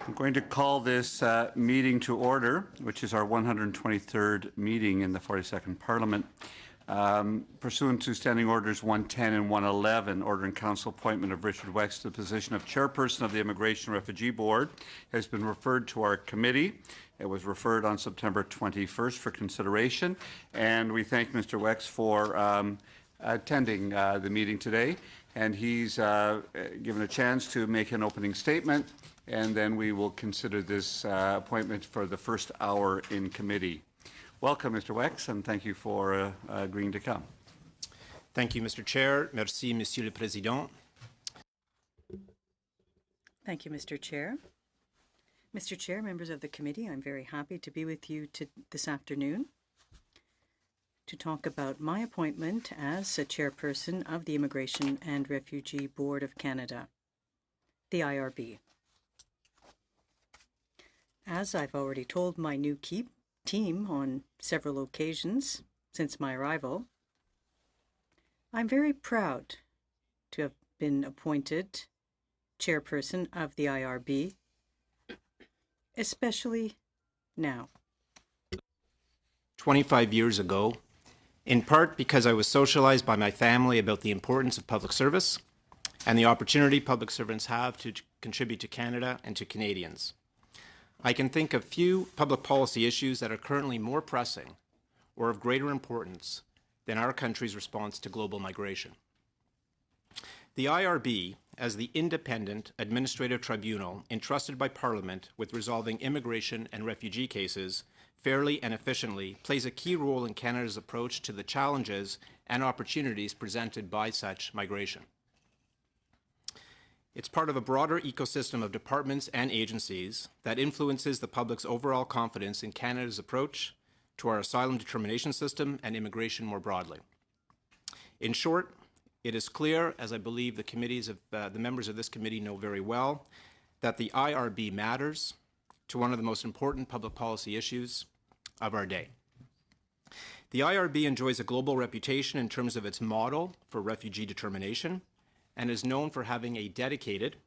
I'm going to call this meeting to order, which is our 123rd meeting in the 42nd Parliament. Pursuant to Standing Orders 110 and 111, ordering Council appointment of Richard Wex to the position of Chairperson of the Immigration Refugee Board has been referred to our committee. It was referred on September 21st for consideration, and we thank Mr. Wex for attending the meeting today. And he's given a chance to make an opening statement, and then we will consider this appointment for the first hour in committee. Welcome, Mr. Wex, and thank you for agreeing to come. Thank you, Mr. Chair. Merci, Monsieur le Président. Thank you, Mr. Chair. Mr. Chair, members of the committee, I'm very happy to be with you this afternoon to talk about my appointment as a chairperson of the Immigration and Refugee Board of Canada, the IRB. As I've already told my new team on several occasions since my arrival, I'm very proud to have been appointed chairperson of the IRB, especially now. 25 years ago, in part because I was socialized by my family about the importance of public service and the opportunity public servants have to contribute to Canada and to Canadians. I can think of few public policy issues that are currently more pressing or of greater importance than our country's response to global migration. The IRB, as the independent administrative tribunal entrusted by Parliament with resolving immigration and refugee cases fairly and efficiently, plays a key role in Canada's approach to the challenges and opportunities presented by such migration. It's part of a broader ecosystem of departments and agencies that influences the public's overall confidence in Canada's approach to our asylum determination system and immigration more broadly. In short, it is clear, as I believe the members of this committee know very well, that the IRB matters to one of the most important public policy issues of our day. The IRB enjoys a global reputation in terms of its model for refugee determination and is known for having a dedicated,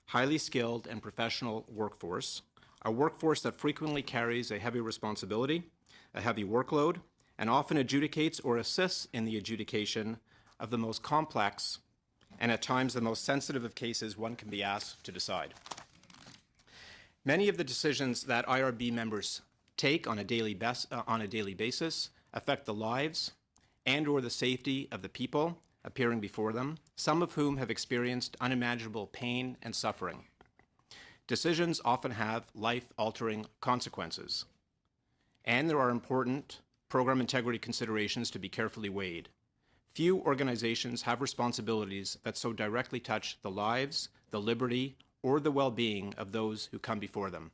highly skilled and professional workforce, a workforce that frequently carries a heavy responsibility, a heavy workload, and often adjudicates or assists in the adjudication of the most complex and at times the most sensitive of cases one can be asked to decide. Many of the decisions that IRB members take on a daily basis affect the lives and or the safety of the people appearing before them, some of whom have experienced unimaginable pain and suffering. Decisions often have life-altering consequences, and there are important program integrity considerations to be carefully weighed. Few organizations have responsibilities that so directly touch the lives, the liberty, or the well-being of those who come before them.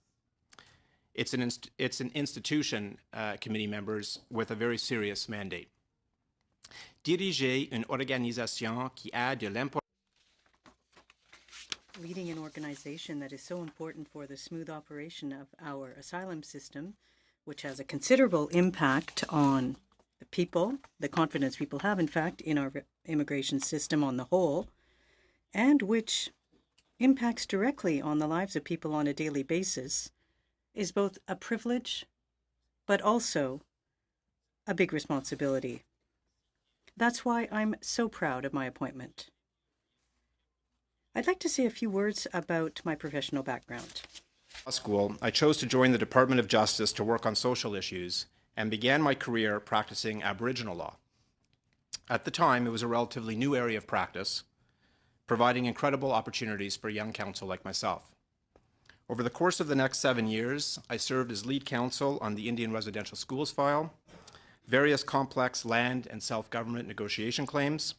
It's an institution, committee members, with a very serious mandate. Diriger une organisation qui a de l'importance. Leading an organization that is so important for the smooth operation of our asylum system, which has a considerable impact on the people, the confidence people have, in fact, in our immigration system on the whole, and which impacts directly on the lives of people on a daily basis, is both a privilege but also a big responsibility. That's why I'm so proud of my appointment. I'd like to say a few words about my professional background. Law school, I chose to join the Department of Justice to work on social issues and began my career practicing Aboriginal law. At the time, it was a relatively new area of practice, providing incredible opportunities for young counsel like myself. Over the course of the next 7 years, I served as lead counsel on the Indian Residential Schools file, various complex land and self-government negotiation claims,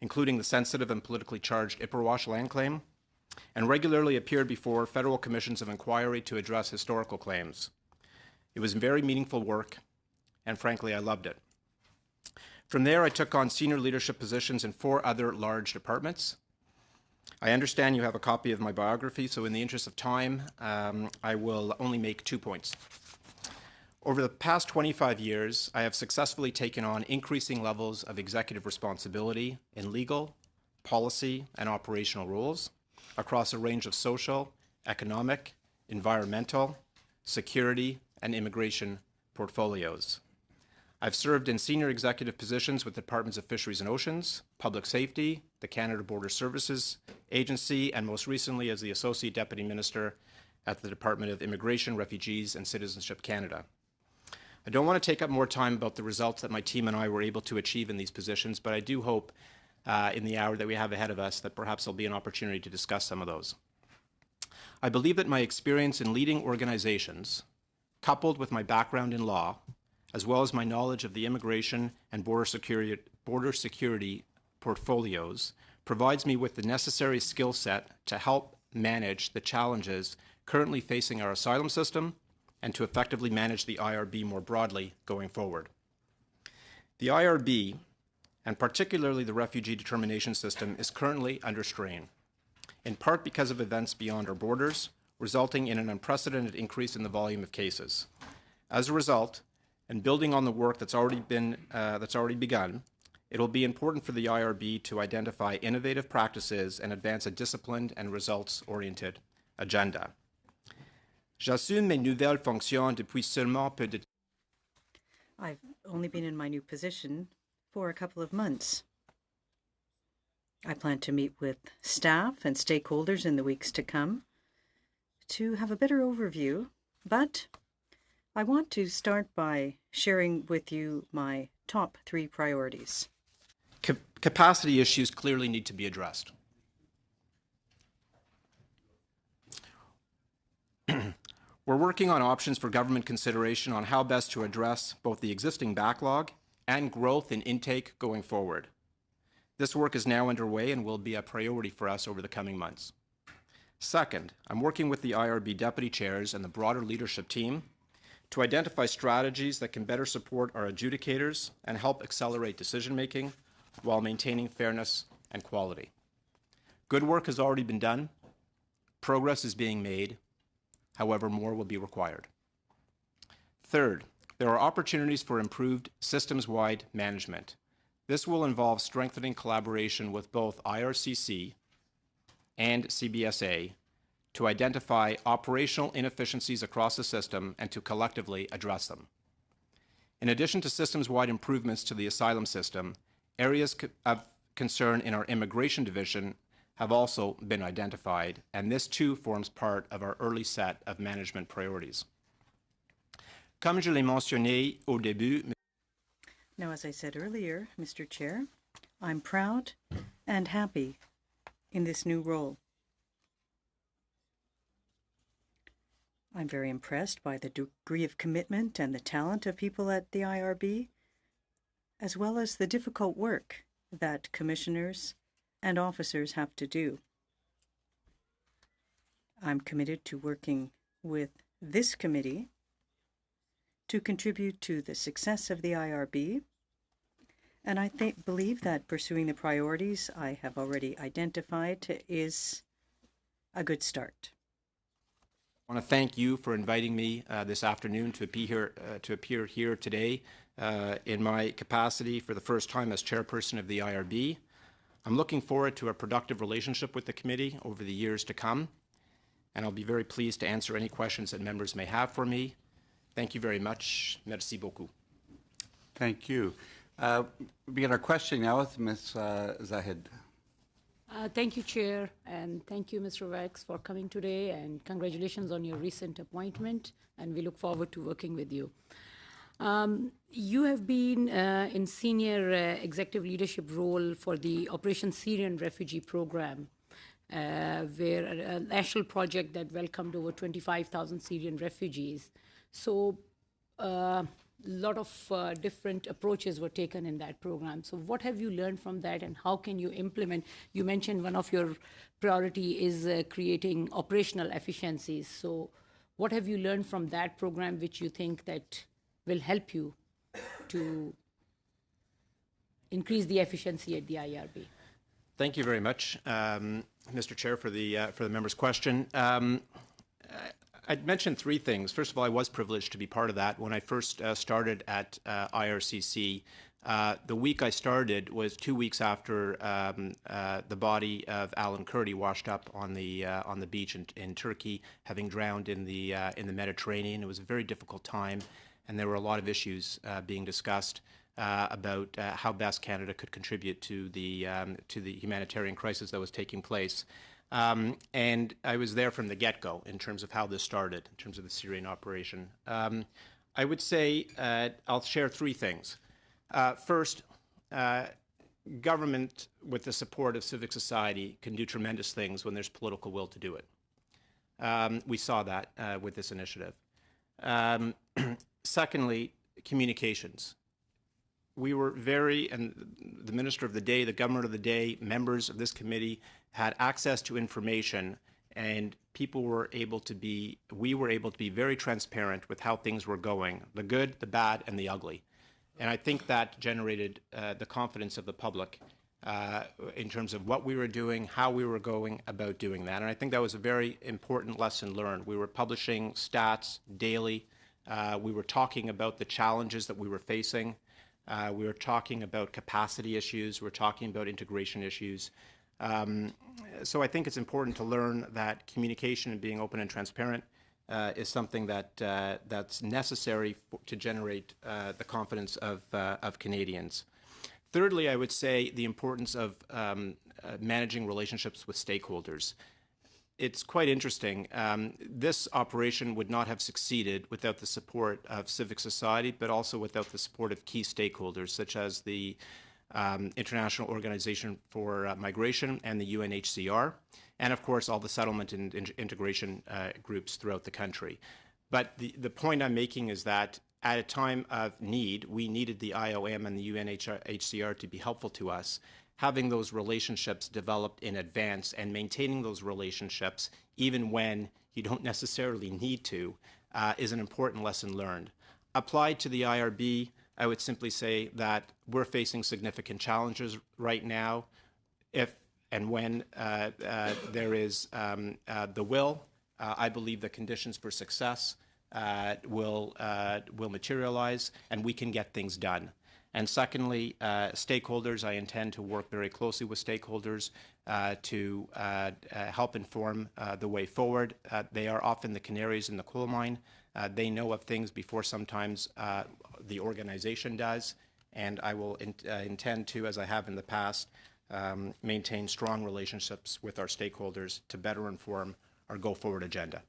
including the sensitive and politically charged Ipperwash land claim, and regularly appeared before federal commissions of inquiry to address historical claims. It was very meaningful work, and frankly, I loved it. From there, I took on senior leadership positions in 4 other large departments. I understand you have a copy of my biography, so in the interest of time, I will only make 2 points. Over the past 25 years, I have successfully taken on increasing levels of executive responsibility in legal, policy, and operational roles. across a range of social, economic, environmental, security, and immigration portfolios. I've served in senior executive positions with the Departments of Fisheries and Oceans, Public Safety, the Canada Border Services Agency, and most recently as the Associate Deputy Minister at the Department of Immigration, Refugees, and Citizenship Canada. I don't want to take up more time about the results that my team and I were able to achieve in these positions, but I do hope in the hour that we have ahead of us that perhaps there'll be an opportunity to discuss some of those. I believe that my experience in leading organizations, coupled with my background in law, as well as my knowledge of the immigration and border security portfolios, provides me with the necessary skill set to help manage the challenges currently facing our asylum system and to effectively manage the IRB more broadly going forward. The IRB, and particularly the refugee determination system, is currently under strain, in part because of events beyond our borders, resulting in an unprecedented increase in the volume of cases. As a result, and building on the work that's already begun, it will be important for the IRB to identify innovative practices and advance a disciplined and results-oriented agenda. J'assume mes nouvelles fonctions depuis seulement peu de temps. I've only been in my new position for a couple of months. I plan to meet with staff and stakeholders in the weeks to come to have a better overview, but I want to start by sharing with you my top 3 priorities. Capacity issues clearly need to be addressed. We're working on options for government consideration on how best to address both the existing backlog and growth in intake going forward. This work is now underway and will be a priority for us over the coming months. Second, I'm working with the IRB deputy chairs and the broader leadership team to identify strategies that can better support our adjudicators and help accelerate decision-making while maintaining fairness and quality. Good work has already been done. Progress is being made. However, more will be required. Third, there are opportunities for improved systems-wide management. This will involve strengthening collaboration with both IRCC and CBSA to identify operational inefficiencies across the system and to collectively address them. In addition to systems-wide improvements to the asylum system, areas of concern in our immigration division have also been identified, and this too forms part of our early set of management priorities. Comme je l'ai mentionné au début, Now, as I said earlier, Mr. Chair, I'm proud and happy in this new role. I'm very impressed by the degree of commitment and the talent of people at the IRB, as well as the difficult work that commissioners and officers have to do. I'm committed to working with this committee to contribute to the success of the IRB, and I believe that pursuing the priorities I have already identified is a good start. I want to thank you for inviting me this afternoon to appear here today in my capacity for the first time as chairperson of the IRB. I'm looking forward to a productive relationship with the committee over the years to come, and I'll be very pleased to answer any questions that members may have for me. Thank you very much. Merci beaucoup. Thank you. We begin our questioning now with Ms. Zahid. Thank you, Chair, and thank you, Mr. Wex, for coming today, and congratulations on your recent appointment, and we look forward to working with you. You have been in senior executive leadership role for the Operation Syrian Refugee Program, where a national project that welcomed over 25,000 Syrian refugees. So a lot of different approaches were taken in that program. So what have you learned from that, and how can you implement? You mentioned one of your priority is creating operational efficiencies. So what have you learned from that program which you think that will help you to increase the efficiency at the IRB? Thank you very much, Mr. Chair, for the member's question. I'd mention 3 things. First of all, I was privileged to be part of that. When I first started at IRCC, The week I started was 2 weeks after the body of Alan Kurdi washed up on the beach in Turkey, having drowned in the Mediterranean. It was a very difficult time, and there were a lot of issues being discussed about how best Canada could contribute to the humanitarian crisis that was taking place. And I was there from the get-go in terms of how this started, in terms of the Syrian operation. I would say I'll share three things. First, government, with the support of civic society, can do tremendous things when there's political will to do it. We saw that with this initiative. Secondly, communications. We were and the minister of the day, the government of the day, members of this committee had access to information, and we were able to be very transparent with how things were going, the good, the bad, and the ugly. And I think that generated the confidence of the public in terms of what we were doing, how we were going about doing that. And I think that was a very important lesson learned. We were publishing stats daily. We were talking about the challenges that we were facing. We were talking about capacity issues. We were talking about integration issues. So I think it's important to learn that communication and being open and transparent is something that's necessary to generate the confidence of Canadians. Thirdly, I would say the importance of managing relationships with stakeholders. It's quite interesting. This operation would not have succeeded without the support of civic society, but also without the support of key stakeholders, such as the International Organization for Migration and the UNHCR, and of course all the settlement and integration groups throughout the country. But the point I'm making is that at a time of need, we needed the IOM and the UNHCR to be helpful to us. Having those relationships developed in advance and maintaining those relationships, even when you don't necessarily need to, is an important lesson learned. Applied to the IRB, I would simply say that we're facing significant challenges right now. If and when there is the will, I believe the conditions for success will materialize, and we can get things done. And secondly, stakeholders, I intend to work very closely with stakeholders to help inform the way forward. They are often the canaries in the coal mine. They know of things before sometimes the organization does, and I will intend to, as I have in the past, maintain strong relationships with our stakeholders to better inform our go-forward agenda.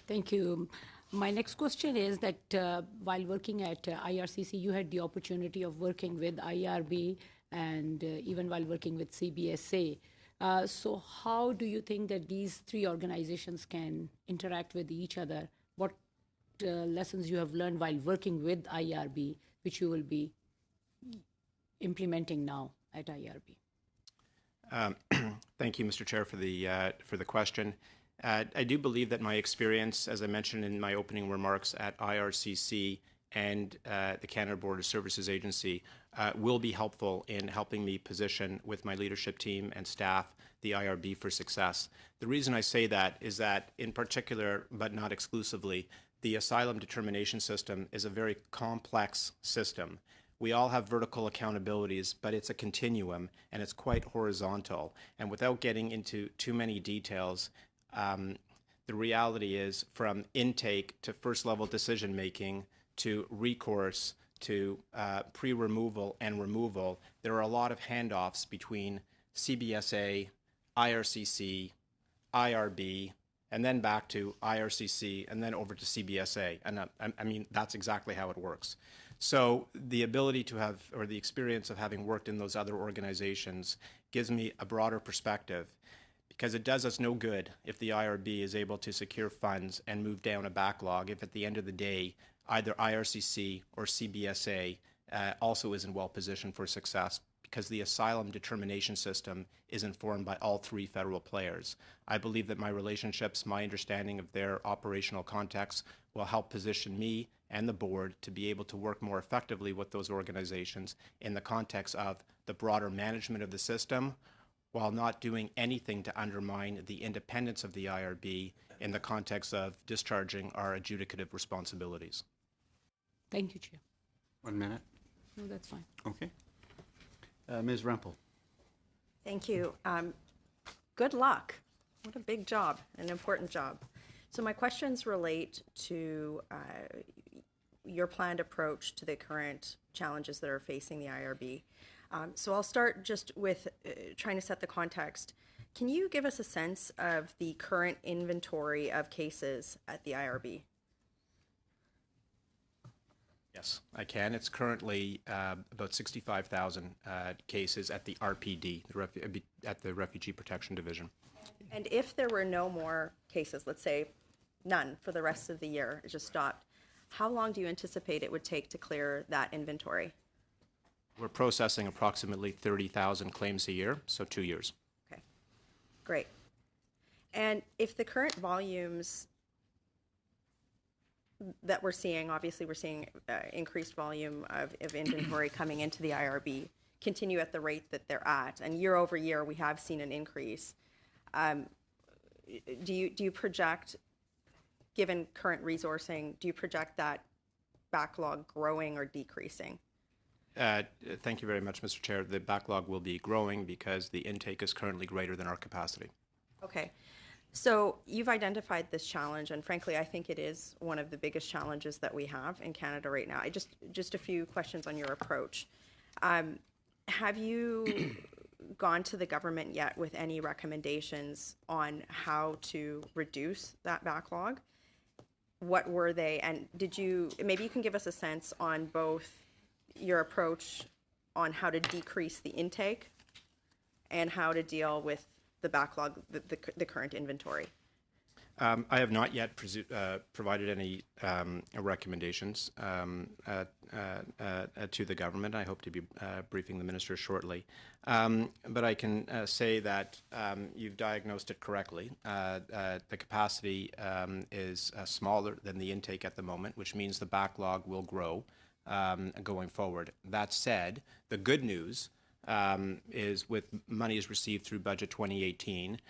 Thank you. My next question is that while working at IRCC, you had the opportunity of working with IRB and even while working with CBSA. So how do you think that these three organizations can interact with each other? What lessons you have learned while working with IRB, which you will be implementing now at IRB? Thank you, Mr. Chair, for the question. I do believe that my experience, as I mentioned in my opening remarks at IRCC and the Canada Border Services Agency, will be helpful in helping me position with my leadership team and staff the IRB for success. The reason I say that is that, in particular, but not exclusively, the asylum determination system is a very complex system. We all have vertical accountabilities, but it's a continuum and it's quite horizontal. And without getting into too many details, the reality is, from intake to first-level decision-making to recourse to pre-removal and removal, there are a lot of handoffs between CBSA, IRCC, IRB, and then back to IRCC, and then over to CBSA. And I mean, that's exactly how it works. So the ability to have, or the experience of having worked in those other organizations, gives me a broader perspective, because it does us no good if the IRB is able to secure funds and move down a backlog if at the end of the day either IRCC or CBSA also isn't well positioned for success, because the asylum determination system is informed by all three federal players. I believe that my relationships, my understanding of their operational context, will help position me and the board to be able to work more effectively with those organizations in the context of the broader management of the system, while not doing anything to undermine the independence of the IRB in the context of discharging our adjudicative responsibilities. Thank you, Chair. 1 minute. No, that's fine. Okay. Ms. Rempel. Thank you. Good luck. What a big job, an important job. So my questions relate to your planned approach to the current challenges that are facing the IRB. So I'll start just with trying to set the context. Can you give us a sense of the current inventory of cases at the IRB? Yes, I can. It's currently about 65,000 cases at the RPD, at the Refugee Protection Division. And if there were no more cases, let's say none for the rest of the year, it just stopped, how long do you anticipate it would take to clear that inventory? We're processing approximately 30,000 claims a year, so 2 years. Okay, great. And if the current volumes that we're seeing, obviously we're seeing increased volume of inventory coming into the IRB, continue at the rate that they're at, and year over year we have seen an increase. Do you project, given current resourcing, do you project that backlog growing or decreasing? Thank you very much, Mr. Chair. The backlog will be growing because the intake is currently greater than our capacity. Okay. So you've identified this challenge, and frankly, I think it is one of the biggest challenges that we have in Canada right now. Just a few questions on your approach. Have you gone to the government yet with any recommendations on how to reduce that backlog? What were they, and maybe you can give us a sense on both your approach on how to decrease the intake and how to deal with the backlog, the current inventory? I have not yet provided any recommendations to the government. I hope to be briefing the minister shortly. But I can say that you've diagnosed it correctly. The capacity is smaller than the intake at the moment, which means the backlog will grow going forward. That said, the good news is with monies received through Budget 2018,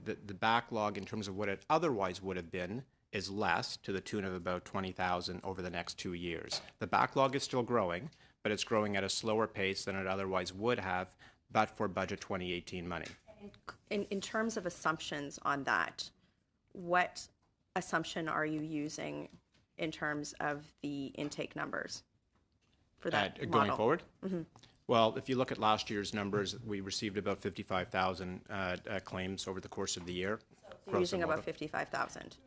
the backlog in terms of what it otherwise would have been is less, to the tune of about 20,000 over the next 2 years. The backlog is still growing, but it's growing at a slower pace than it otherwise would have, but for Budget 2018 money. In terms of assumptions on that, what assumption are you using in terms of the intake numbers for that going model? forward? Mm-hmm. Well, if you look at last year's numbers, we received about 55,000 claims over the course of the year. You're using about 55,000.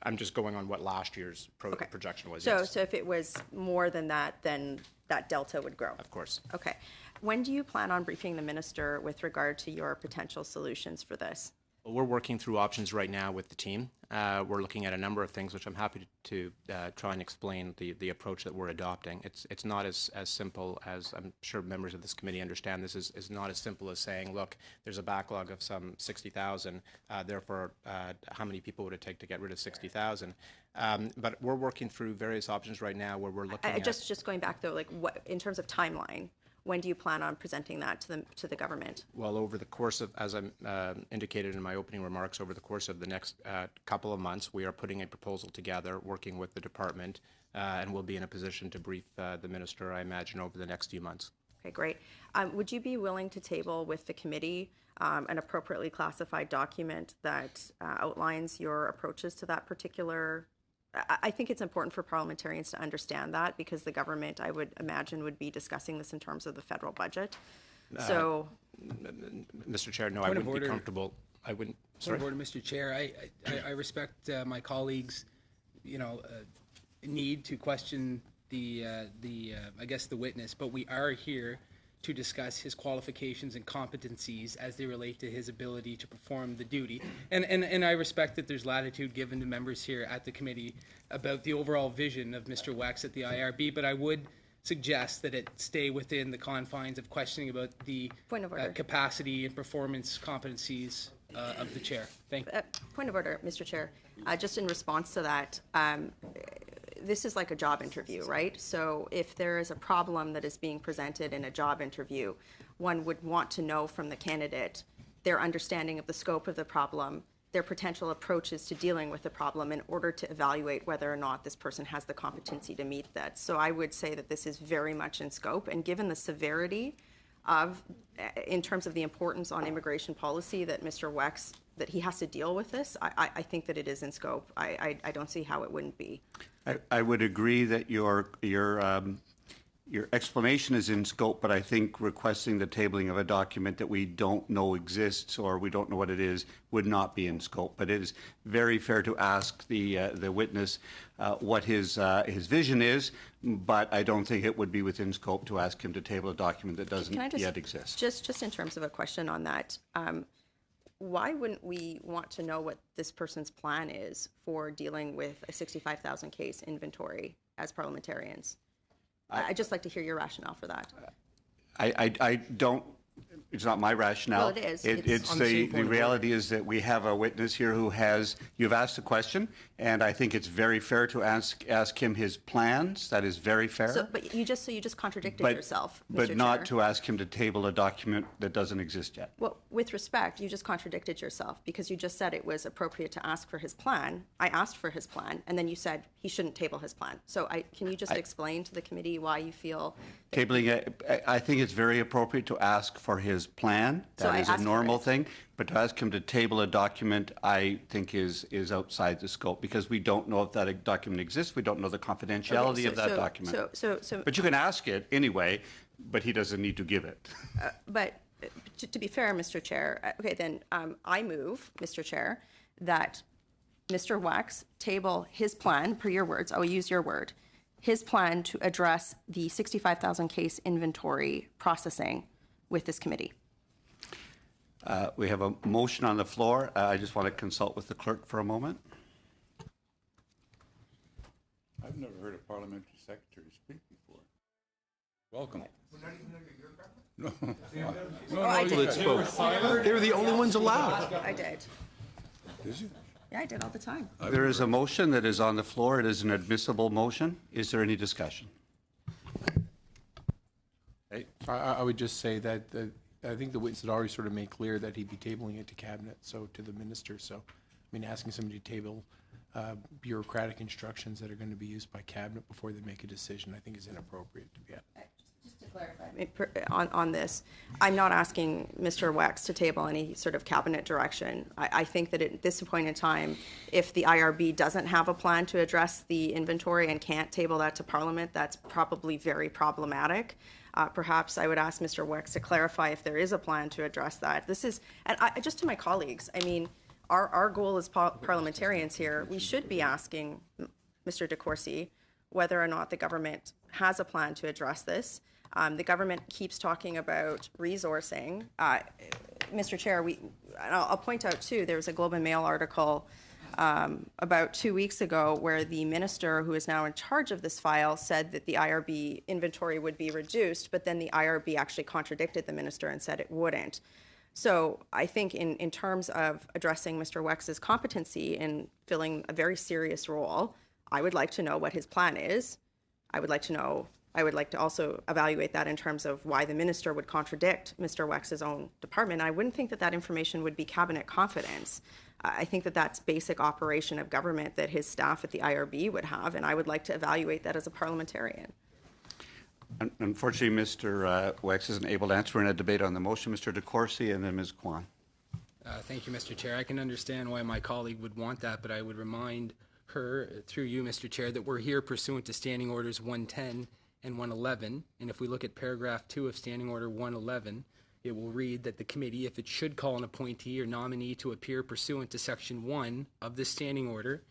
I'm just going on what last year's projection was. So, yes. so if it was more than that, then that delta would grow. Of course. Okay. When do you plan on briefing the minister with regard to your potential solutions for this? Well, we're working through options right now with the team. We're looking at a number of things, which I'm happy to try and explain the approach that we're adopting. It's not as simple as I'm sure members of this committee understand. This is not as simple as saying, look, there's a backlog of some 60,000. Therefore, how many people would it take to get rid of 60,000? But we're working through various options right now where we're looking at... Just going back though, like what in terms of timeline? When do you plan on presenting that to the government? Well, over the course of, as I indicated in my opening remarks, over the course of the next couple of months, we are putting a proposal together, working with the department, and we'll be in a position to brief the minister, I imagine, over the next few months. Okay, great. Would you be willing to table with the committee an appropriately classified document that outlines your approaches to that particular? I think it's important for parliamentarians to understand that because the government, I would imagine, would be discussing this in terms of the federal budget. So, Mr. Chair, no, I wouldn't be comfortable. I wouldn't. Sorry. Point of order, Mr. Chair. I respect my colleagues, need to question I guess the witness, but we are here to discuss his qualifications and competencies as they relate to his ability to perform the duty. And I respect that there's latitude given to members here at the committee about the overall vision of Mr. Wex at the IRB, but I would suggest that it stay within the confines of questioning about the point of order. Capacity and performance competencies of the chair. Thank you. Point of order, Mr. Chair. Just in response to that, this is like a job interview, right? So if there is a problem that is being presented in a job interview, one would want to know from the candidate their understanding of the scope of the problem, their potential approaches to dealing with the problem in order to evaluate whether or not this person has the competency to meet that. So I would say that this is very much in scope, and given the severity of, in terms of the importance on immigration policy that Mr. Wex, that he has to deal with this, I think that it is in scope. I don't see how it wouldn't be. I would agree that your explanation is in scope, but I think requesting the tabling of a document that we don't know exists or we don't know what it is would not be in scope. But it is very fair to ask the witness what his vision is, but I don't think it would be within scope to ask him to table a document that doesn't yet exist. Just in terms of a question on that, why wouldn't we want to know what this person's plan is for dealing with a 65,000 case inventory as parliamentarians? I'd just like to hear your rationale for that. I don't, it's not my rationale. Well, it is. It's On the same the point of reality is that we have a witness here who has, you've asked a question, and I think it's very fair to ask him his plans. That is very fair. So, but you just contradicted yourself, Mr. But not Chair. to ask him to table a document that doesn't exist yet. Well, with respect, you just contradicted yourself because you just said it was appropriate to ask for his plan. I asked for his plan, and then you said he shouldn't table his plan. So can you just explain to the committee why you feel... Tabling, I think it's very appropriate to ask for his plan. So That I is a asked for normal it. thing. But to ask him to table a document, I think is outside the scope because we don't know if that document exists. We don't know the confidentiality of that document. But you can ask it anyway, but he doesn't need to give it. But to be fair, Mr. Chair, okay, then I move, Mr. Chair, that Mr. Wex table his plan, per your words, I will use your word, his plan to address the 65,000 case inventory processing with this committee. We have a motion on the floor. I just want to consult with the clerk for a moment. I've never heard a parliamentary secretary speak before. Welcome. I did. They were the only ones allowed. I did. Did you? Yeah, I did all the time. There is a motion that is on the floor. It is an admissible motion. Is there any discussion? I would just say that I think the witness had already sort of made clear that he'd be tabling it to cabinet, so to the minister. So, I mean, asking somebody to table bureaucratic instructions that are going to be used by cabinet before they make a decision, I think is inappropriate to be at. Just to clarify on this, I'm not asking Mr. Wex to table any sort of cabinet direction. I think that at this point in time, if the IRB doesn't have a plan to address the inventory and can't table that to Parliament, that's probably very problematic. Perhaps I would ask Mr. Wex to clarify if there is a plan to address that. This is, and just to my colleagues, I mean, our goal as parliamentarians here, we should be asking Mr. DeCourcy whether or not the government has a plan to address this. The government keeps talking about resourcing. Mr. Chair, I'll point out too, there was a Globe and Mail article about 2 weeks ago where the minister who is now in charge of this file said that the IRB inventory would be reduced, but then the IRB actually contradicted the minister and said it wouldn't. So I think in terms of addressing Mr. Wex's competency in filling a very serious role, I would like to know what his plan is. I would like to also evaluate that in terms of why the minister would contradict Mr. Wex's own department. I wouldn't think that that information would be cabinet confidence. I think that that's basic operation of government that his staff at the IRB would have, and I would like to evaluate that as a parliamentarian. Unfortunately, Mr. Wex isn't able to answer in a debate on the motion. Mr. DeCourcy and then Ms. Kwan. Thank you, Mr. Chair. I can understand why my colleague would want that, but I would remind her, through you, Mr. Chair, that we're here pursuant to Standing Orders 110 and 111. And if we look at paragraph 2 of Standing Order 111, it will read that the committee, if it should call an appointee or nominee to appear pursuant to Section 1 of this standing order,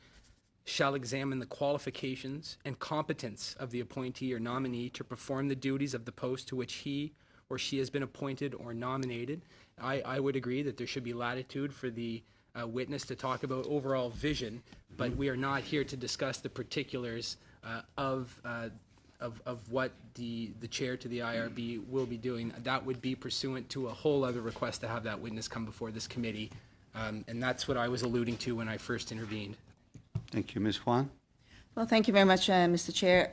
shall examine the qualifications and competence of the appointee or nominee to perform the duties of the post to which he or she has been appointed or nominated. I would agree that there should be latitude for the witness to talk about overall vision, but we are not here to discuss the particulars of what the chair to the IRB will be doing. That would be pursuant to a whole other request to have that witness come before this committee, and that's what I was alluding to when I first intervened. Thank you. Ms. Kwan? Well, thank you very much, Mr. Chair.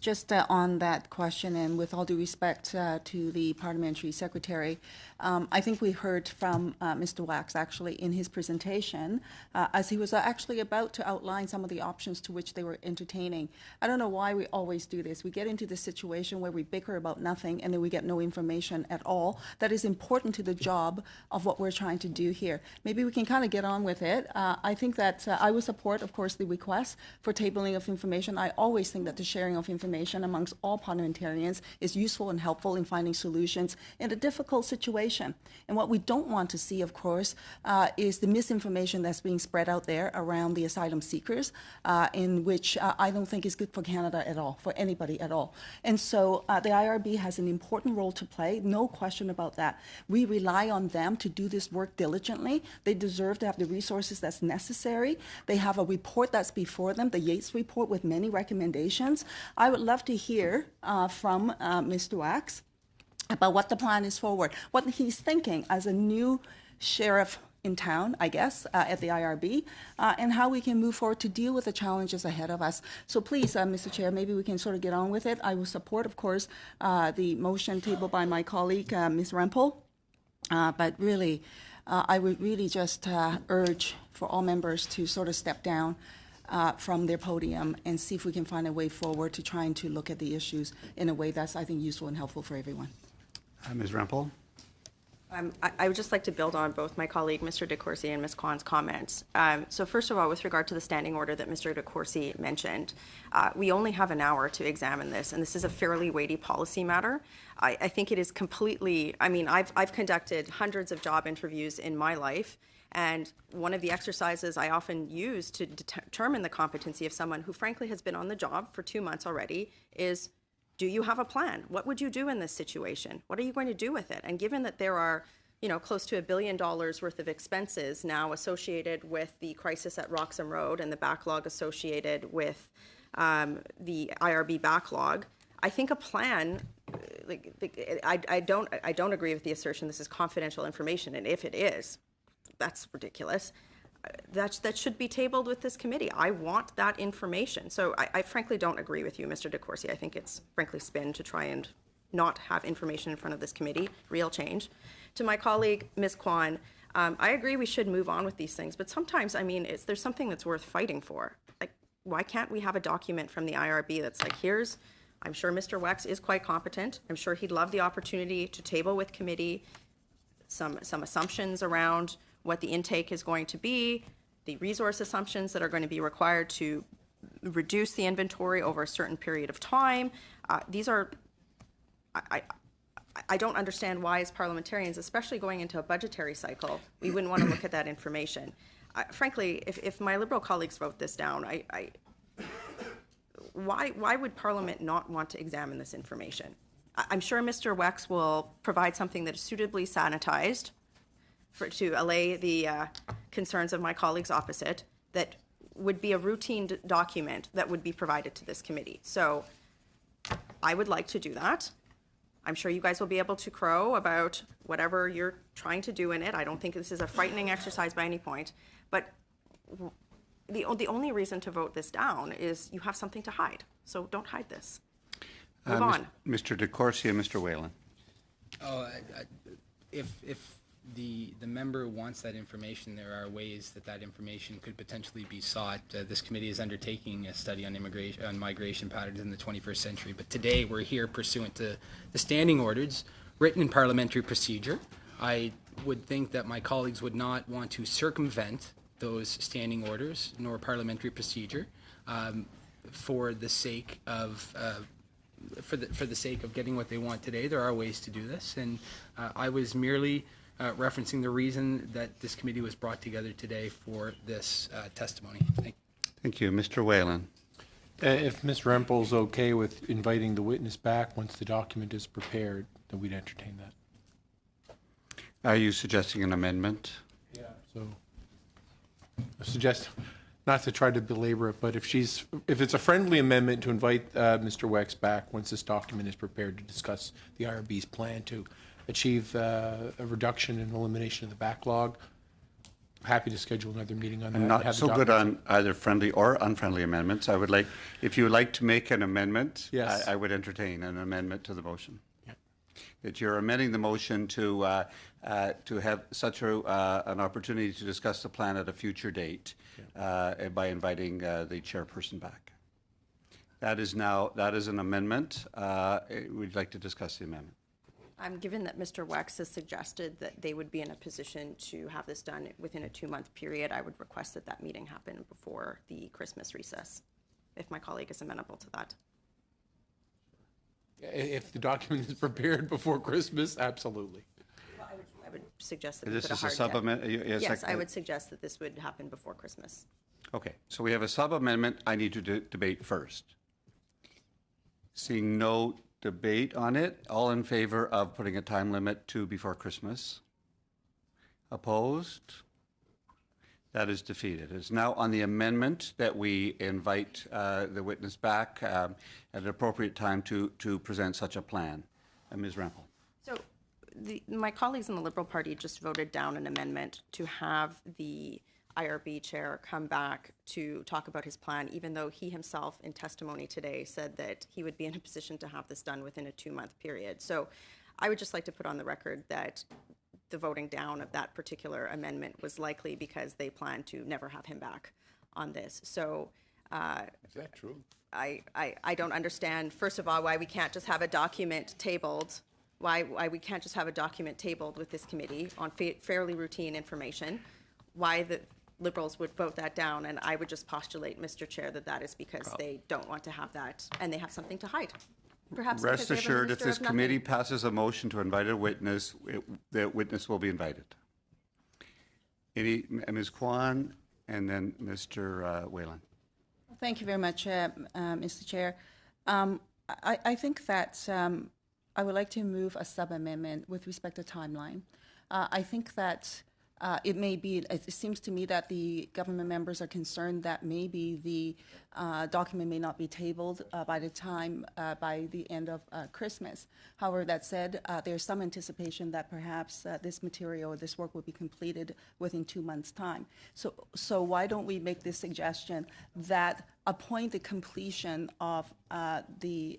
Just on that question, and with all due respect to the parliamentary secretary, I think we heard from Mr. Wax actually in his presentation as he was actually about to outline some of the options to which they were entertaining. I don't know why we always do this. We get into this situation where we bicker about nothing and then we get no information at all that is important to the job of what we're trying to do here. Maybe we can kind of get on with it. I think that I would support, of course, the request for tabling of information. I always think that the sharing of information amongst all parliamentarians is useful and helpful in finding solutions in a difficult situation. And what we don't want to see, of course, is the misinformation that's being spread out there around the asylum seekers, in which I don't think is good for Canada at all, for anybody at all. And so the IRB has an important role to play, no question about that. We rely on them to do this work diligently. They deserve to have the resources that's necessary. They have a report that's before them, the Yates report, with many recommendations. I would love to hear from Mr. Wax about what the plan is forward, what he's thinking as a new sheriff in town, I guess, at the IRB, and how we can move forward to deal with the challenges ahead of us. So please, Mr. Chair, maybe we can sort of get on with it. I will support, of course, the motion tabled by my colleague, Ms. Rempel, but really, I would really just urge for all members to sort of step down from their podium and see if we can find a way forward to trying to look at the issues in a way that's, I think, useful and helpful for everyone. Ms. Rempel? I would just like to build on both my colleague, Mr. De Courcy, and Ms. Kwan's comments. So first of all, with regard to the standing order that Mr. De Courcy mentioned, we only have an hour to examine this, and this is a fairly weighty policy matter. I think it is completely, I mean, I've conducted hundreds of job interviews in my life, and one of the exercises I often use to determine the competency of someone who frankly has been on the job for 2 months already is, do you have a plan? What would you do in this situation? What are you going to do with it? And given that there are, close to $1 billion worth of expenses now associated with the crisis at Roxham Road and the backlog associated with the IRB backlog, I think a plan, I don't agree with the assertion this is confidential information, and if it is, that's ridiculous. That should be tabled with this committee. I want that information. So I frankly don't agree with you, Mr. De Courcy. I think it's frankly spin to try and not have information in front of this committee, real change. To my colleague, Ms. Kwan, I agree we should move on with these things, but sometimes, I mean, there's something that's worth fighting for. Like, why can't we have a document from the IRB that's like, I'm sure Mr. Wex is quite competent. I'm sure he'd love the opportunity to table with committee some assumptions around what the intake is going to be, the resource assumptions that are going to be required to reduce the inventory over a certain period of time. These are, I don't understand why as parliamentarians, especially going into a budgetary cycle, we wouldn't want to look at that information. Frankly, if my Liberal colleagues vote this down, why would Parliament not want to examine this information? I'm sure Mr. Wex will provide something that is suitably sanitized to allay the concerns of my colleagues opposite, that would be a routine document that would be provided to this committee. So I would like to do that. I'm sure you guys will be able to crow about whatever you're trying to do in it. I don't think this is a frightening exercise by any point, but the only reason to vote this down is you have something to hide. So don't hide this. Move on. Mr. De Courcy and Mr. Whalen. If the member wants that information, there are ways that information could potentially be sought. This committee is undertaking a study on migration patterns in the 21st century, but today we're here pursuant to the standing orders written in parliamentary procedure. I would think that my colleagues would not want to circumvent those standing orders nor parliamentary procedure for the sake of for the sake of getting what they want today. There are ways to do this, and I was merely referencing the reason that this committee was brought together today for this testimony. Thank you. Mr. Whalen. If Ms. Rempel's okay with inviting the witness back once the document is prepared, then we'd entertain that. Are you suggesting an amendment? Yeah. So I suggest not to try to belabor it, but if it's a friendly amendment to invite Mr. Wex back once this document is prepared to discuss the IRB's plan to achieve a reduction and elimination of the backlog, happy to schedule another meeting on that. I'm and not have the so good documents. on either friendly or unfriendly amendments. I would like, if you would like to make an amendment, Yes. I would entertain an amendment to the motion. That you're amending the motion to have such an opportunity to discuss the plan at a future date by inviting the chairperson back. That is an amendment. We'd like to discuss the amendment. Given that Mr. Wex has suggested that they would be in a position to have this done within a 2-month period, I would request that that meeting happen before the Christmas recess, if my colleague is amenable to that. If the document is prepared before Christmas, absolutely. I would suggest that we This put a is a hard sub-amendment? Yes, I would suggest that this would happen before Christmas. Okay, so we have a sub-amendment I need to debate first. Seeing no debate on it, all in favor of putting a time limit to before Christmas? Opposed? That is defeated. It's now on the amendment that we invite the witness back at an appropriate time to present such a plan. Ms. Rampel. So my colleagues in the Liberal Party just voted down an amendment to have the IRB chair come back to talk about his plan, even though he himself in testimony today said that he would be in a position to have this done within a 2-month period. So I would just like to put on the record that the voting down of that particular amendment was likely because they plan to never have him back on this. So Is that true? I don't understand, first of all, why we can't just have a document tabled, why we can't just have a document tabled with this committee on fairly routine information, why the Liberals would vote that down, and I would just postulate, Mr. Chair, that that is because they don't want to have that, and they have something to hide. Perhaps because Rest they have a assured, if minister this of nothing. committee passes a motion to invite a witness, the witness will be invited. Ms. Kwan and then Mr. Whalen. Thank you very much, Mr. Chair. I think that I would like to move a sub-amendment with respect to timeline. I think that it seems to me that the government members are concerned that maybe the document may not be tabled by the end of Christmas. However, that said, there's some anticipation that perhaps this material or this work will be completed within 2 months' time. So why don't we make this suggestion that upon the completion of the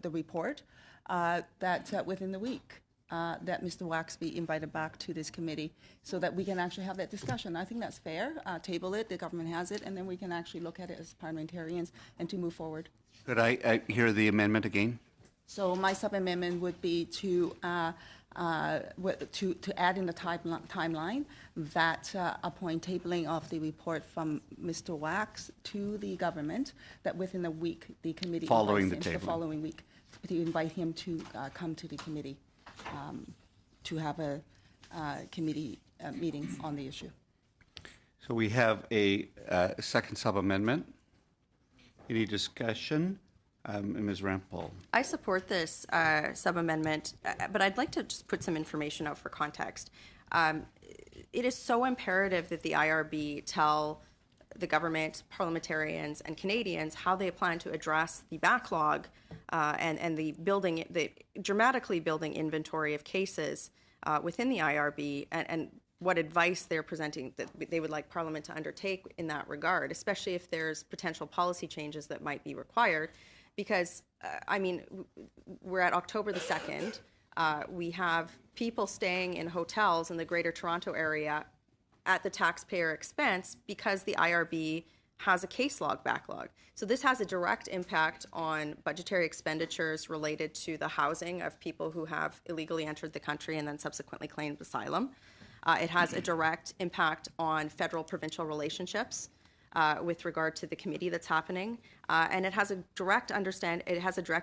report, that within the week, that Mr. Wax be invited back to this committee so that we can actually have that discussion. I think that's fair. Table it, the government has it, and then we can actually look at it as parliamentarians and to move forward. Could I hear the amendment again? So my sub-amendment would be to add in the timeline that upon tabling of the report from Mr. Wax to the government, that within a week the committee Following invites the him, tabling. the following week, to invite him to come to the committee to have a committee meeting on the issue. So we have a second sub-amendment. Any discussion? Ms. Rampel. I support this sub-amendment, but I'd like to just put some information out for context. It is so imperative that the IRB tell the government, parliamentarians, and Canadians how they plan to address the backlog and the dramatically building inventory of cases within the IRB and what advice they're presenting that they would like Parliament to undertake in that regard, especially if there's potential policy changes that might be required. Because, we're at October the 2nd. We have people staying in hotels in the Greater Toronto area at the taxpayer expense because the IRB has a case log backlog. So this has a direct impact on budgetary expenditures related to the housing of people who have illegally entered the country and then subsequently claimed asylum. It has a direct impact on federal-provincial relationships with regard to the committee that's happening, and it has a direct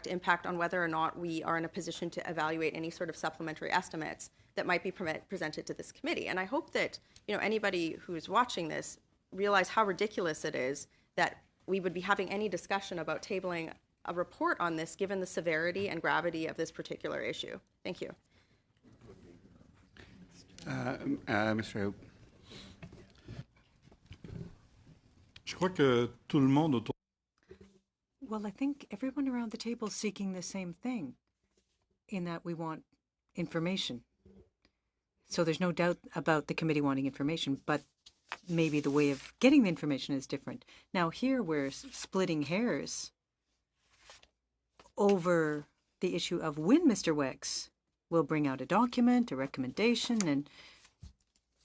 impact on whether or not we are in a position to evaluate any sort of supplementary estimates that might be presented to this committee. And I hope that anybody who's watching this realize how ridiculous it is that we would be having any discussion about tabling a report on this, given the severity and gravity of this particular issue. Thank you. Mr. Hope. Je crois que tout le monde autour. Well, I think everyone around the table is seeking the same thing, in that we want information. So there's no doubt about the committee wanting information, but maybe the way of getting the information is different. Now here we're splitting hairs over the issue of when Mr. Wex will bring out a document, a recommendation, and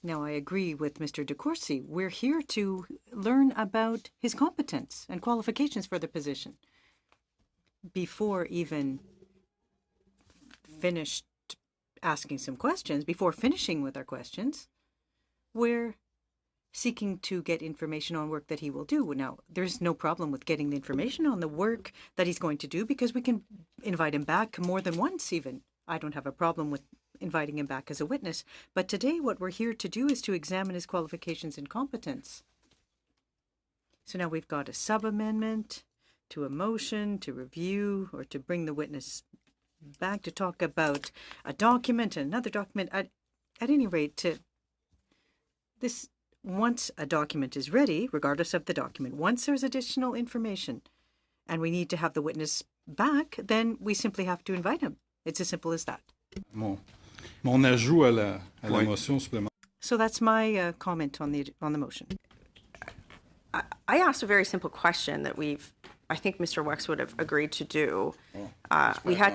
now I agree with Mr. DeCourcy. We're here to learn about his competence and qualifications for the position before even finished asking some questions, before finishing with our questions. We're seeking to get information on work that he will do. Now, there's no problem with getting the information on the work that he's going to do because we can invite him back more than once even. I don't have a problem with inviting him back as a witness. But today what we're here to do is to examine his qualifications and competence. So now we've got a sub-amendment to a motion to review or to bring the witness back to talk about a document and another document. At any rate, this once a document is ready, regardless of the document, once there's additional information and we need to have the witness back, then we simply have to invite him. It's as simple as that. Mon ajout à la motion supplémentaire. So that's my comment on the motion. I asked a very simple question that I think Mr. Wex would have agreed to do. We had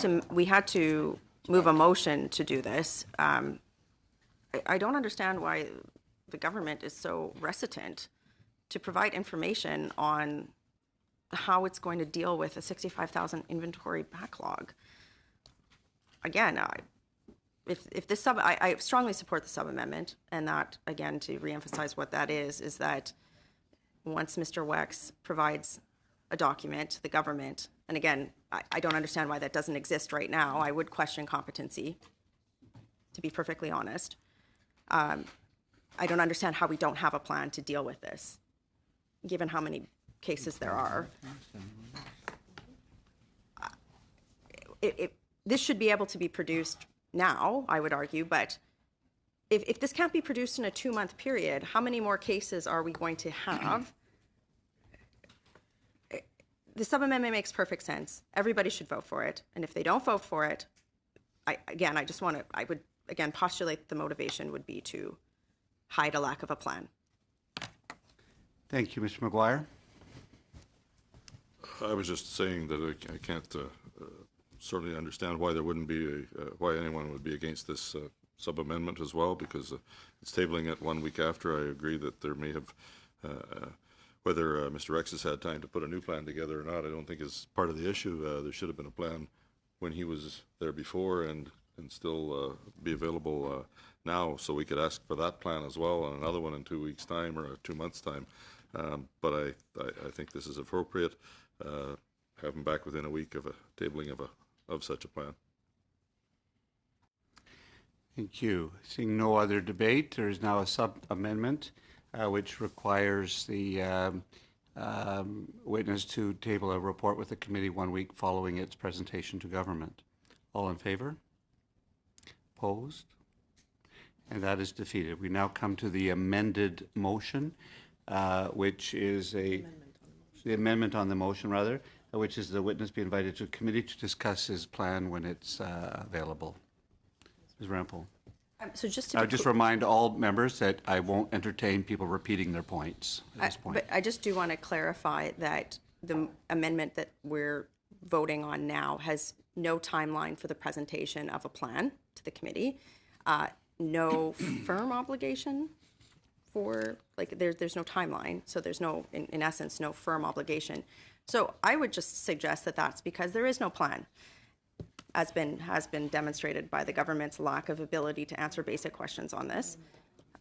to move a motion to do this. I don't understand why the government is so reticent to provide information on how it's going to deal with a 65,000 inventory backlog. Again, if this I strongly support the sub-amendment, and that, again, to reemphasize what that is that once Mr. Wex provides a document to the government, and again, I don't understand why that doesn't exist right now. I would question competency, to be perfectly honest. I don't understand how we don't have a plan to deal with this, given how many cases there are. This should be able to be produced now, I would argue, but if this can't be produced in a 2-month period, how many more cases are we going to have? The sub-amendment makes perfect sense. Everybody should vote for it. And if they don't vote for it, I would again postulate the motivation would be to hide a lack of a plan. Thank you, Mr. McGuire. I was just saying that I can't certainly understand why there wouldn't be why anyone would be against this sub-amendment as well, because it's tabling it 1 week after. I agree that there may have whether Mr. Rex has had time to put a new plan together or not, I don't think is part of the issue. There should have been a plan when he was there before and still be available now, so we could ask for that plan as well and another one in 2 weeks' time or 2 months' time. But I think this is appropriate. Have him back within a week of a tabling of such a plan. Thank you. Seeing no other debate, there is now a sub-amendment which requires the witness to table a report with the committee 1 week following its presentation to government. All in favor? Opposed? And that is defeated. We now come to the amended motion, which is the amendment on the motion, rather, which is the witness be invited to committee to discuss his plan when it's available. Ms. Rampel. So just I just remind all members that I won't entertain people repeating their points at this point. But I just do want to clarify that the amendment that we're voting on now has no timeline for the presentation of a plan to the committee, no firm obligation for, like, there's no timeline, so there's no, in essence, no firm obligation. So I would just suggest that that's because there is no plan, has been demonstrated by the government's lack of ability to answer basic questions on this.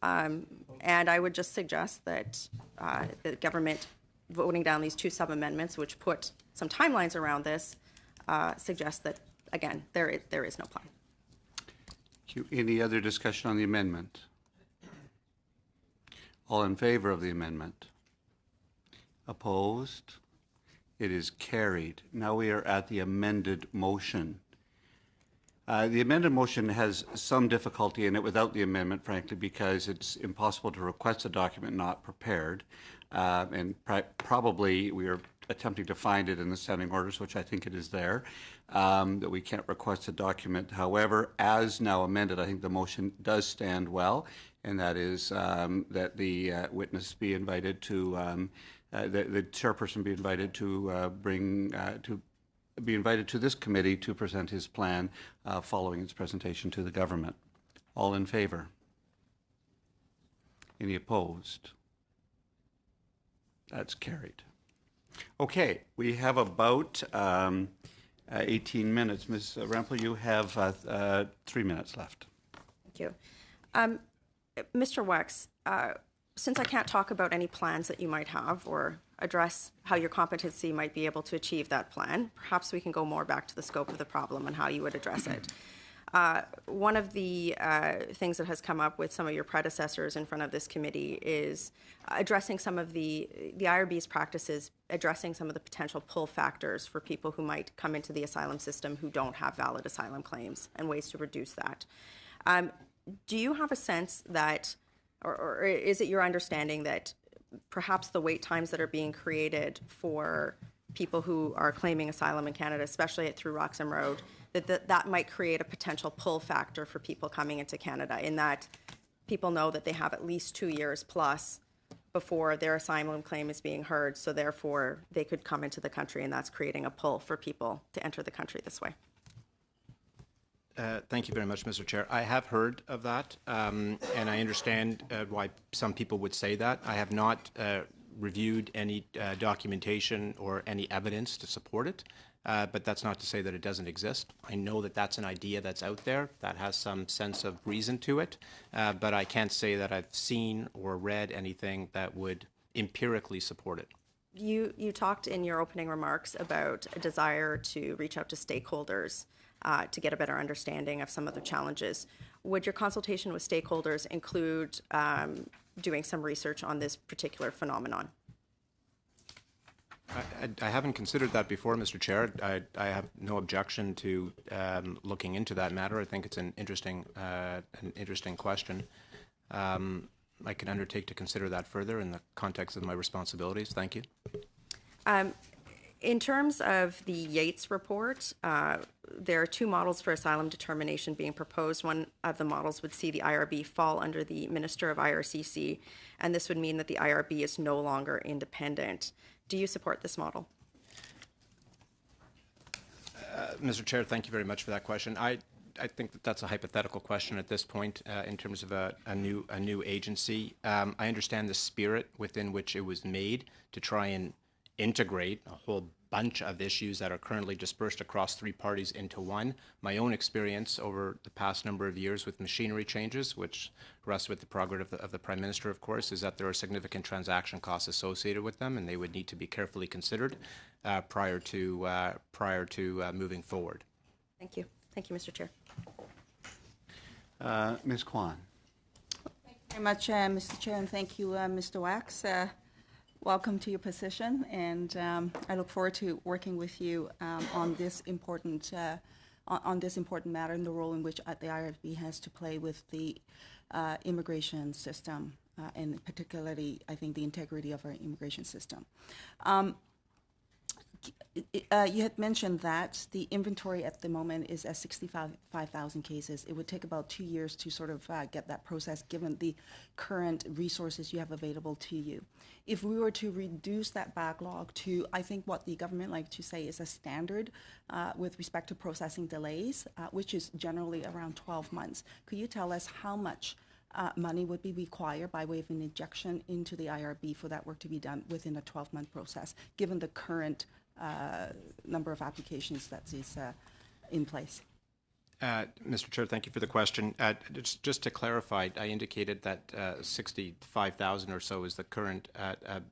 And I would just suggest that the government voting down these 2 sub-amendments, which put some timelines around this, suggests that, again, there is no plan. Thank you. Any other discussion on the amendment? All in favor of the amendment? Opposed? It is carried. Now we are at the amended motion. The amended motion has some difficulty in it without the amendment, frankly, because it's impossible to request a document not prepared. And probably we are attempting to find it in the standing orders, which I think it is there, that we can't request a document. However, as now amended, I think the motion does stand well, and that is that the witness be invited to, the chairperson be invited to be invited to this committee to present his plan following its presentation to the government. All in favor? Any opposed? That's carried. Okay, we have about 18 minutes. Ms. Rempel, you have 3 minutes left. Thank you. Mr. Wex, since I can't talk about any plans that you might have or address how your competency might be able to achieve that plan, perhaps we can go more back to the scope of the problem and how you would address it. One of the things that has come up with some of your predecessors in front of this committee is addressing some of the IRB's practices, addressing some of the potential pull factors for people who might come into the asylum system who don't have valid asylum claims and ways to reduce that. Do you have a sense that, or is it your understanding that perhaps the wait times that are being created for people who are claiming asylum in Canada, especially through Roxham Road, that might create a potential pull factor for people coming into Canada, in that people know that they have at least 2 years plus before their asylum claim is being heard, so therefore they could come into the country, and that's creating a pull for people to enter the country this way? Thank you very much, Mr. Chair. I have heard of that, and I understand why some people would say that. I have not reviewed any documentation or any evidence to support it, but that's not to say that it doesn't exist. I know that that's an idea that's out there that has some sense of reason to it, but I can't say that I've seen or read anything that would empirically support it. You talked in your opening remarks about a desire to reach out to stakeholders to get a better understanding of some of the challenges. Would your consultation with stakeholders include doing some research on this particular phenomenon? I haven't considered that before, Mr. Chair. I have no objection to looking into that matter. I think it's an interesting question. I can undertake to consider that further in the context of my responsibilities. Thank you. In terms of the Yates report, there are 2 models for asylum determination being proposed. One of the models would see the IRB fall under the Minister of IRCC, and this would mean that the IRB is no longer independent. Do you support this model? Mr. Chair, thank you very much for that question. I think that that's a hypothetical question at this point in terms of a new agency. I understand the spirit within which it was made to try and integrate a whole bunch of issues that are currently dispersed across 3 parties into one. My own experience over the past number of years with machinery changes, which rests with the prerogative of the Prime Minister, of course, is that there are significant transaction costs associated with them, and they would need to be carefully considered prior to moving forward. Thank you. Thank you, Mr. Chair. Ms. Kwan. Thank you very much, Mr. Chair, and thank you, Mr. Wax. Welcome to your position, and I look forward to working with you on this important matter and the role in which the IRB has to play with the immigration system, and particularly, I think, the integrity of our immigration system. You had mentioned that the inventory at the moment is at 65,000 cases. It would take about 2 years to sort of get that process, given the current resources you have available to you. If we were to reduce that backlog to, I think what the government likes to say is a standard with respect to processing delays, which is generally around 12 months, could you tell us how much money would be required by way of an injection into the IRB for that work to be done within a 12-month process, given the current number of applications that is in place? Mr. Chair, thank you for the question. Just to clarify, I indicated that 65,000 or so is the current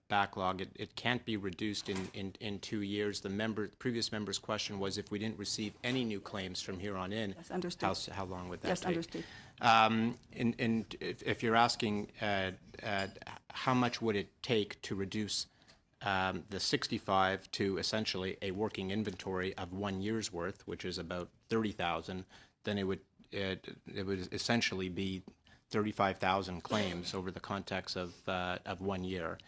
backlog. It can't be reduced in 2 years. The previous member's question was if we didn't receive any new claims from here on in, yes, understood. How long would that yes, take? Understood. And if you're asking how much would it take to reduce the 65 to essentially a working inventory of 1 year's worth, which is about 30,000, then it would essentially be 35,000 claims over the context of 1 year,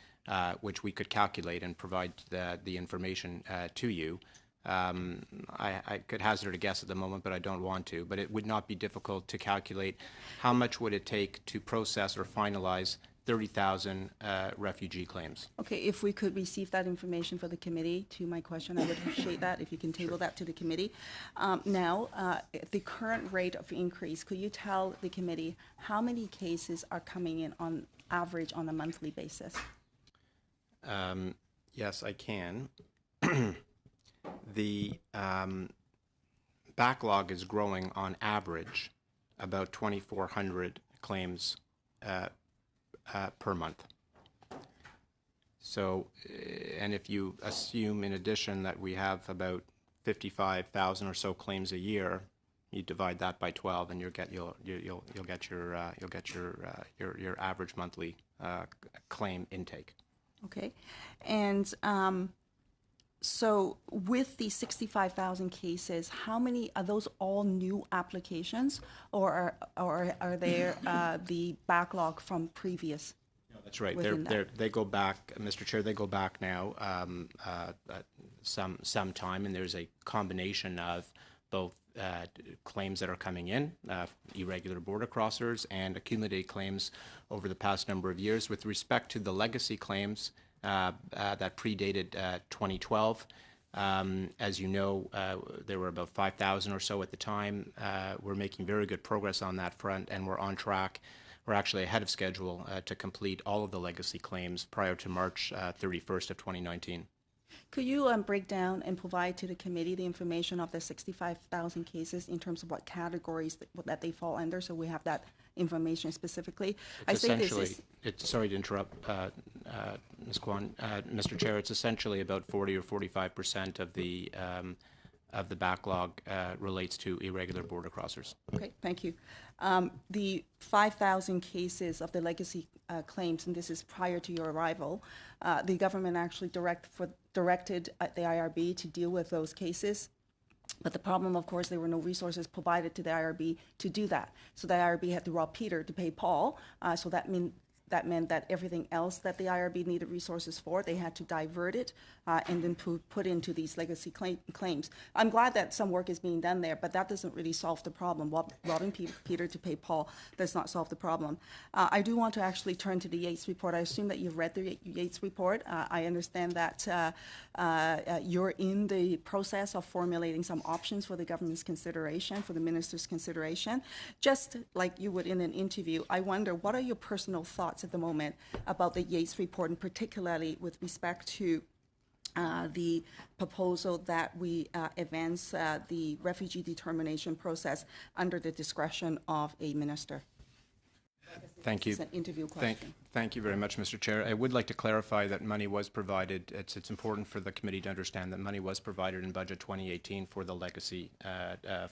which we could calculate and provide the information to you. I could hazard a guess at the moment, but I don't want to. But it would not be difficult to calculate how much would it take to process or finalize 30,000 refugee claims. Okay, if we could receive that information for the committee, to my question, I would appreciate that, if you can table that to the committee. The current rate of increase, could you tell the committee how many cases are coming in on average on a monthly basis? Yes, I can. The backlog is growing on average about 2,400 claims per month. So, and if you assume in addition that we have about 55,000 or so claims a year, you divide that by 12, and you'll get your average monthly claim intake. Okay, and so with the 65,000 cases, how many are those all new applications, or are there the backlog from previous? No, that's right. Within They go back, Mr. Chair. They go back now some time, and there's a combination of both claims that are coming in, irregular border crossers, and accumulated claims over the past number of years. With respect to the legacy claims that predated 2012, as you know, there were about 5,000 or so at the time. We're making very good progress on that front, and we're on track. We're actually ahead of schedule to complete all of the legacy claims prior to March 31st of 2019. Could you break down and provide to the committee the information of the 65,000 cases in terms of what categories that they fall under, so we have that information specifically? Sorry to interrupt, Ms. Kwan. Mr. Chair, it's essentially about 40 or 45% of the backlog relates to irregular border crossers. Okay, thank you. The 5,000 cases of the legacy claims, and this is prior to your arrival, the government actually directed the IRB to deal with those cases. But the problem, of course, there were no resources provided to the IRB to do that. So the IRB had to rob Peter to pay Paul. So that meant that everything else that the IRB needed resources for, they had to divert it and then put into these legacy claims. I'm glad that some work is being done there, but that doesn't really solve the problem. Robbing Peter to pay Paul does not solve the problem. I do want to actually turn to the Yates report. I assume that you've read the Yates report. I understand that you're in the process of formulating some options for the government's consideration, for the minister's consideration. Just like you would in an interview, I wonder, what are your personal thoughts at the moment about the Yates report, and particularly with respect to the proposal that we advance the refugee determination process under the discretion of a minister? Thank you. It's an interview question. Thank you very much, Mr. Chair. I would like to clarify that money was provided. It's important for the committee to understand that money was provided in Budget 2018 for the legacy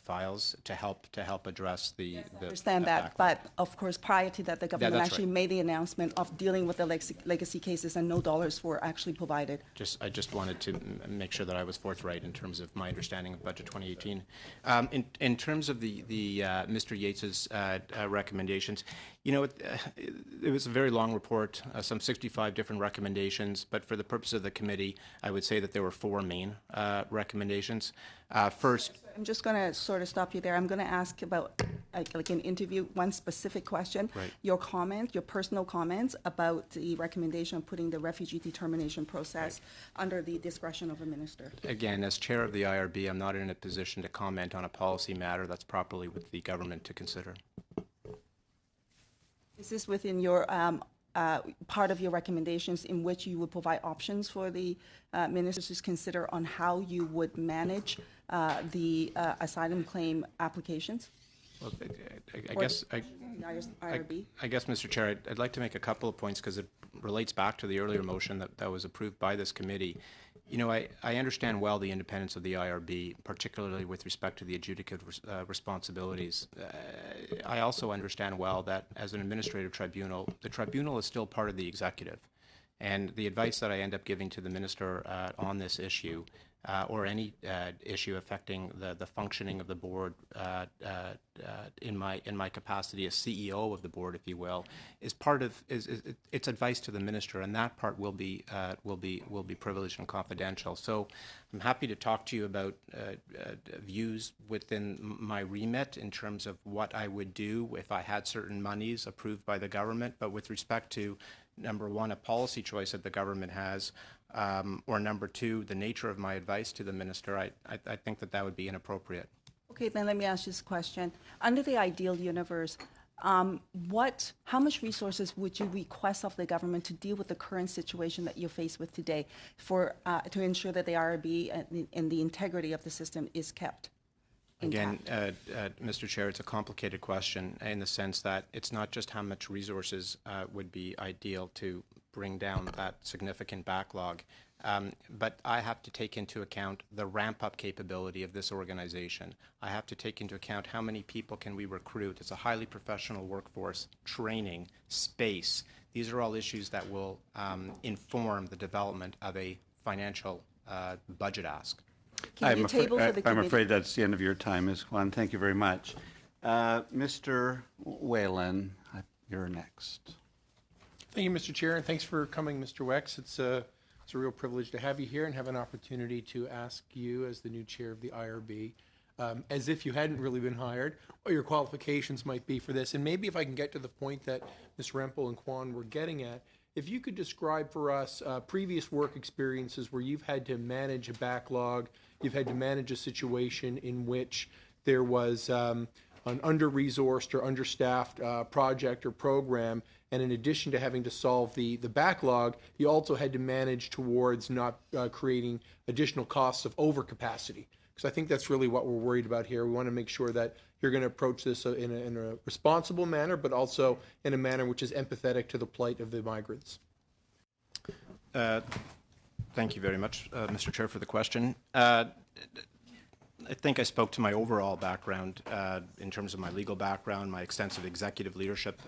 files to help address the. Yes, I understand that, but of course, prior to that, the government actually made the announcement of dealing with the legacy cases, and no dollars were actually provided. I just wanted to make sure that I was forthright in terms of my understanding of Budget 2018. In terms of the Mr. Yates's recommendations, you know, it was a very long report, some 65 different recommendations, but for the purpose of the committee, I would say that there were 4 main recommendations. First, I'm just going to sort of stop you there. I'm going to ask about, like an interview, one specific question. Right. Your personal comments about the recommendation of putting the refugee determination process under the discretion of a minister. Again, as chair of the IRB, I'm not in a position to comment on a policy matter. That's properly with the government to consider. Is this within your part of your recommendations in which you would provide options for the ministers to consider on how you would manage the asylum claim applications? Well, I guess, Mr. Chair, I'd like to make a couple of points because it relates back to the earlier motion that was approved by this committee. You know, I understand well the independence of the IRB, particularly with respect to the adjudicative responsibilities. I also understand well that as an administrative tribunal, the tribunal is still part of the executive. And the advice that I end up giving to the minister on this issue, or any issue affecting the functioning of the board in my capacity as CEO of the board, if you will, is it's advice to the minister, and that part will be privileged and confidential. So I'm happy to talk to you about views within my remit in terms of what I would do if I had certain monies approved by the government. But with respect to, number one, a policy choice that the government has, or number two, the nature of my advice to the minister, I think that would be inappropriate. Okay, then let me ask this question. Under the ideal universe, how much resources would you request of the government to deal with the current situation that you're faced with today to ensure that the IRB and the integrity of the system is kept intact? Again, Mr. Chair, it's a complicated question in the sense that it's not just how much resources would be ideal to bring down that significant backlog, but I have to take into account the ramp-up capability of this organization. I have to take into account how many people can we recruit. It's a highly professional workforce, training, space. These are all issues that will inform the development of a financial budget ask. Can you table for the committee? I'm afraid that's the end of your time, Ms. Kwan. Thank you very much. Mr. Whalen, you're next. Thank you, Mr. Chair, and thanks for coming, Mr. Wex. It's a real privilege to have you here and have an opportunity to ask you, as the new chair of the IRB, as if you hadn't really been hired, what your qualifications might be for this. And maybe if I can get to the point that Ms. Rempel and Kwan were getting at, if you could describe for us previous work experiences where you've had to manage a backlog, you've had to manage a situation in which there was an under-resourced or understaffed project or program, and in addition to having to solve the backlog, you also had to manage towards not creating additional costs of overcapacity. Because I think that's really what we're worried about here. We want to make sure that you're going to approach this in a responsible manner, but also in a manner which is empathetic to the plight of the migrants. Thank you very much, Mr. Chair, for the question. I think I spoke to my overall background in terms of my legal background, my extensive executive leadership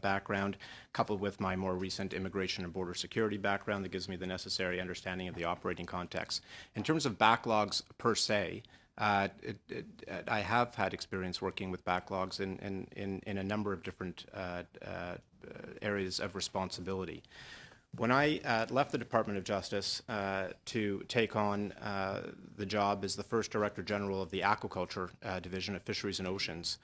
background, coupled with my more recent immigration and border security background that gives me the necessary understanding of the operating context. In terms of backlogs per se, I have had experience working with backlogs in a number of different areas of responsibility. When I left the Department of Justice to take on the job as the first Director General of the Aquaculture Division of Fisheries and Oceans,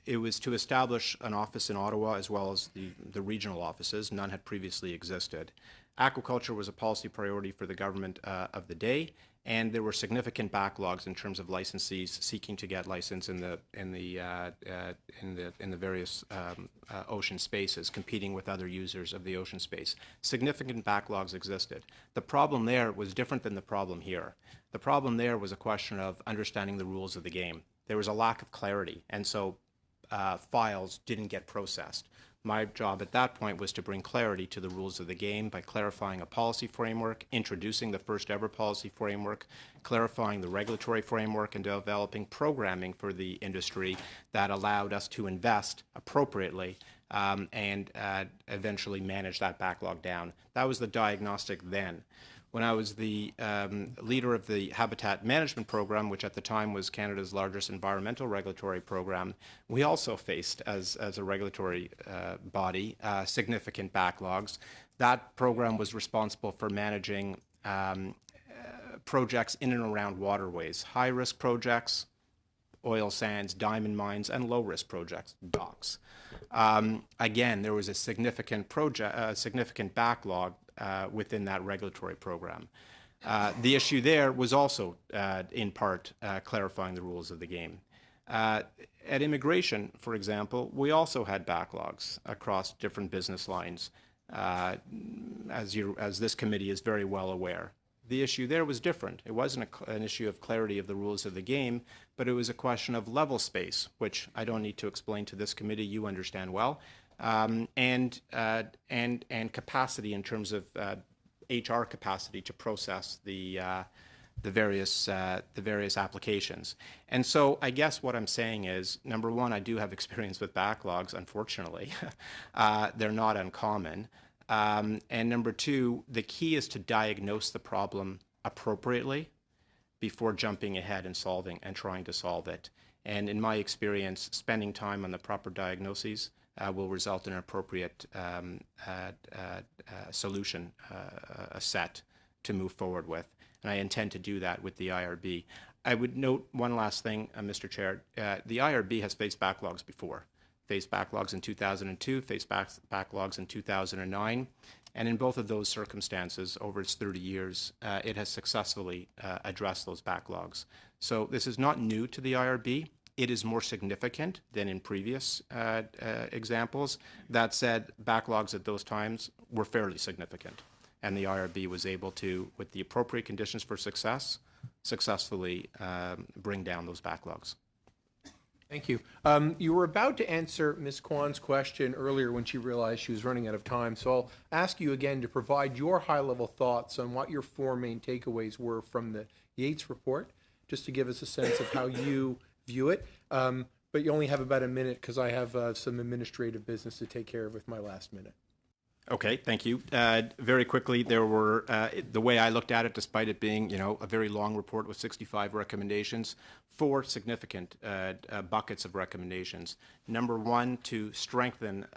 it was to establish an office in Ottawa as well as the regional offices. None had previously existed. Aquaculture was a policy priority for the government of the day, and there were significant backlogs in terms of licensees seeking to get license in the various ocean spaces, competing with other users of the ocean space. Significant backlogs existed. The problem there was different than the problem here. The problem there was a question of understanding the rules of the game. There was a lack of clarity, and so files didn't get processed. My job at that point was to bring clarity to the rules of the game by clarifying a policy framework, introducing the first ever policy framework, clarifying the regulatory framework, and developing programming for the industry that allowed us to invest appropriately and eventually manage that backlog down. That was the diagnostic then. When I was the leader of the Habitat Management Program, which at the time was Canada's largest environmental regulatory program, we also faced, as a regulatory body, significant backlogs. That program was responsible for managing projects in and around waterways, high-risk projects, oil sands, diamond mines, and low-risk projects, docks. Again, there was a significant backlog within that regulatory program. The issue there was also, in part, clarifying the rules of the game. At immigration, for example, we also had backlogs across different business lines, as this committee is very well aware. The issue there was different. It wasn't an issue of clarity of the rules of the game, but it was a question of level space, which I don't need to explain to this committee, you understand well, and capacity in terms of HR capacity to process the various applications. And so I guess what I'm saying is, number one, I do have experience with backlogs, unfortunately. They're not uncommon. And number two, the key is to diagnose the problem appropriately before jumping ahead and trying to solve it. And in my experience, spending time on the proper diagnoses will result in an appropriate solution set to move forward with. And I intend to do that with the IRB. I would note one last thing, Mr. Chair. The IRB has faced backlogs before. Faced backlogs in 2002, faced backlogs in 2009. And in both of those circumstances, over its 30 years, it has successfully addressed those backlogs. So this is not new to the IRB. It is more significant than in previous examples. That said, backlogs at those times were fairly significant. And the IRB was able to, with the appropriate conditions for success, successfully bring down those backlogs. Thank you. You were about to answer Ms. Kwan's question earlier when she realized she was running out of time. So I'll ask you again to provide your high-level thoughts on what your four main takeaways were from the Yates report, just to give us a sense of how you view it. But you only have about a minute because I have some administrative business to take care of with my last minute. Okay, thank you. Very quickly, there were, the way I looked at it, despite it being, a very long report with 65 recommendations, 4 significant buckets of recommendations. Number one, to strengthen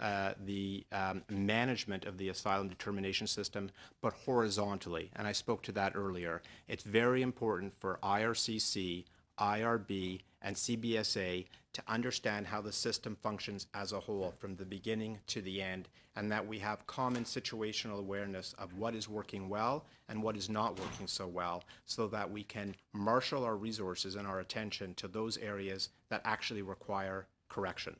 the management of the asylum determination system, but horizontally, and I spoke to that earlier. It's very important for IRCC, IRB, and CBSA to understand how the system functions as a whole from the beginning to the end, and that we have common situational awareness of what is working well and what is not working so well, so that we can marshal our resources and our attention to those areas that actually require correction.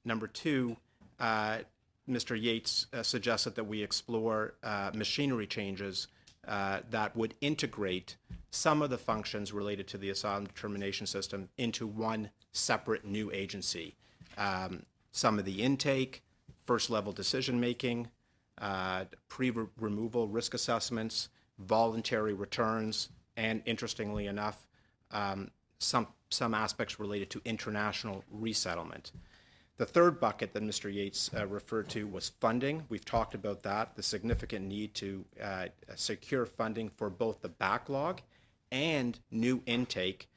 Number two, Mr. Yates suggested that we explore machinery changes that would integrate some of the functions related to the asylum determination system into one separate new agency. Some of the intake, first-level decision-making, pre-removal risk assessments, voluntary returns, and interestingly enough, some aspects related to international resettlement. The third bucket that Mr. Yates referred to was funding. We've talked about that, the significant need to secure funding for both the backlog and new intake,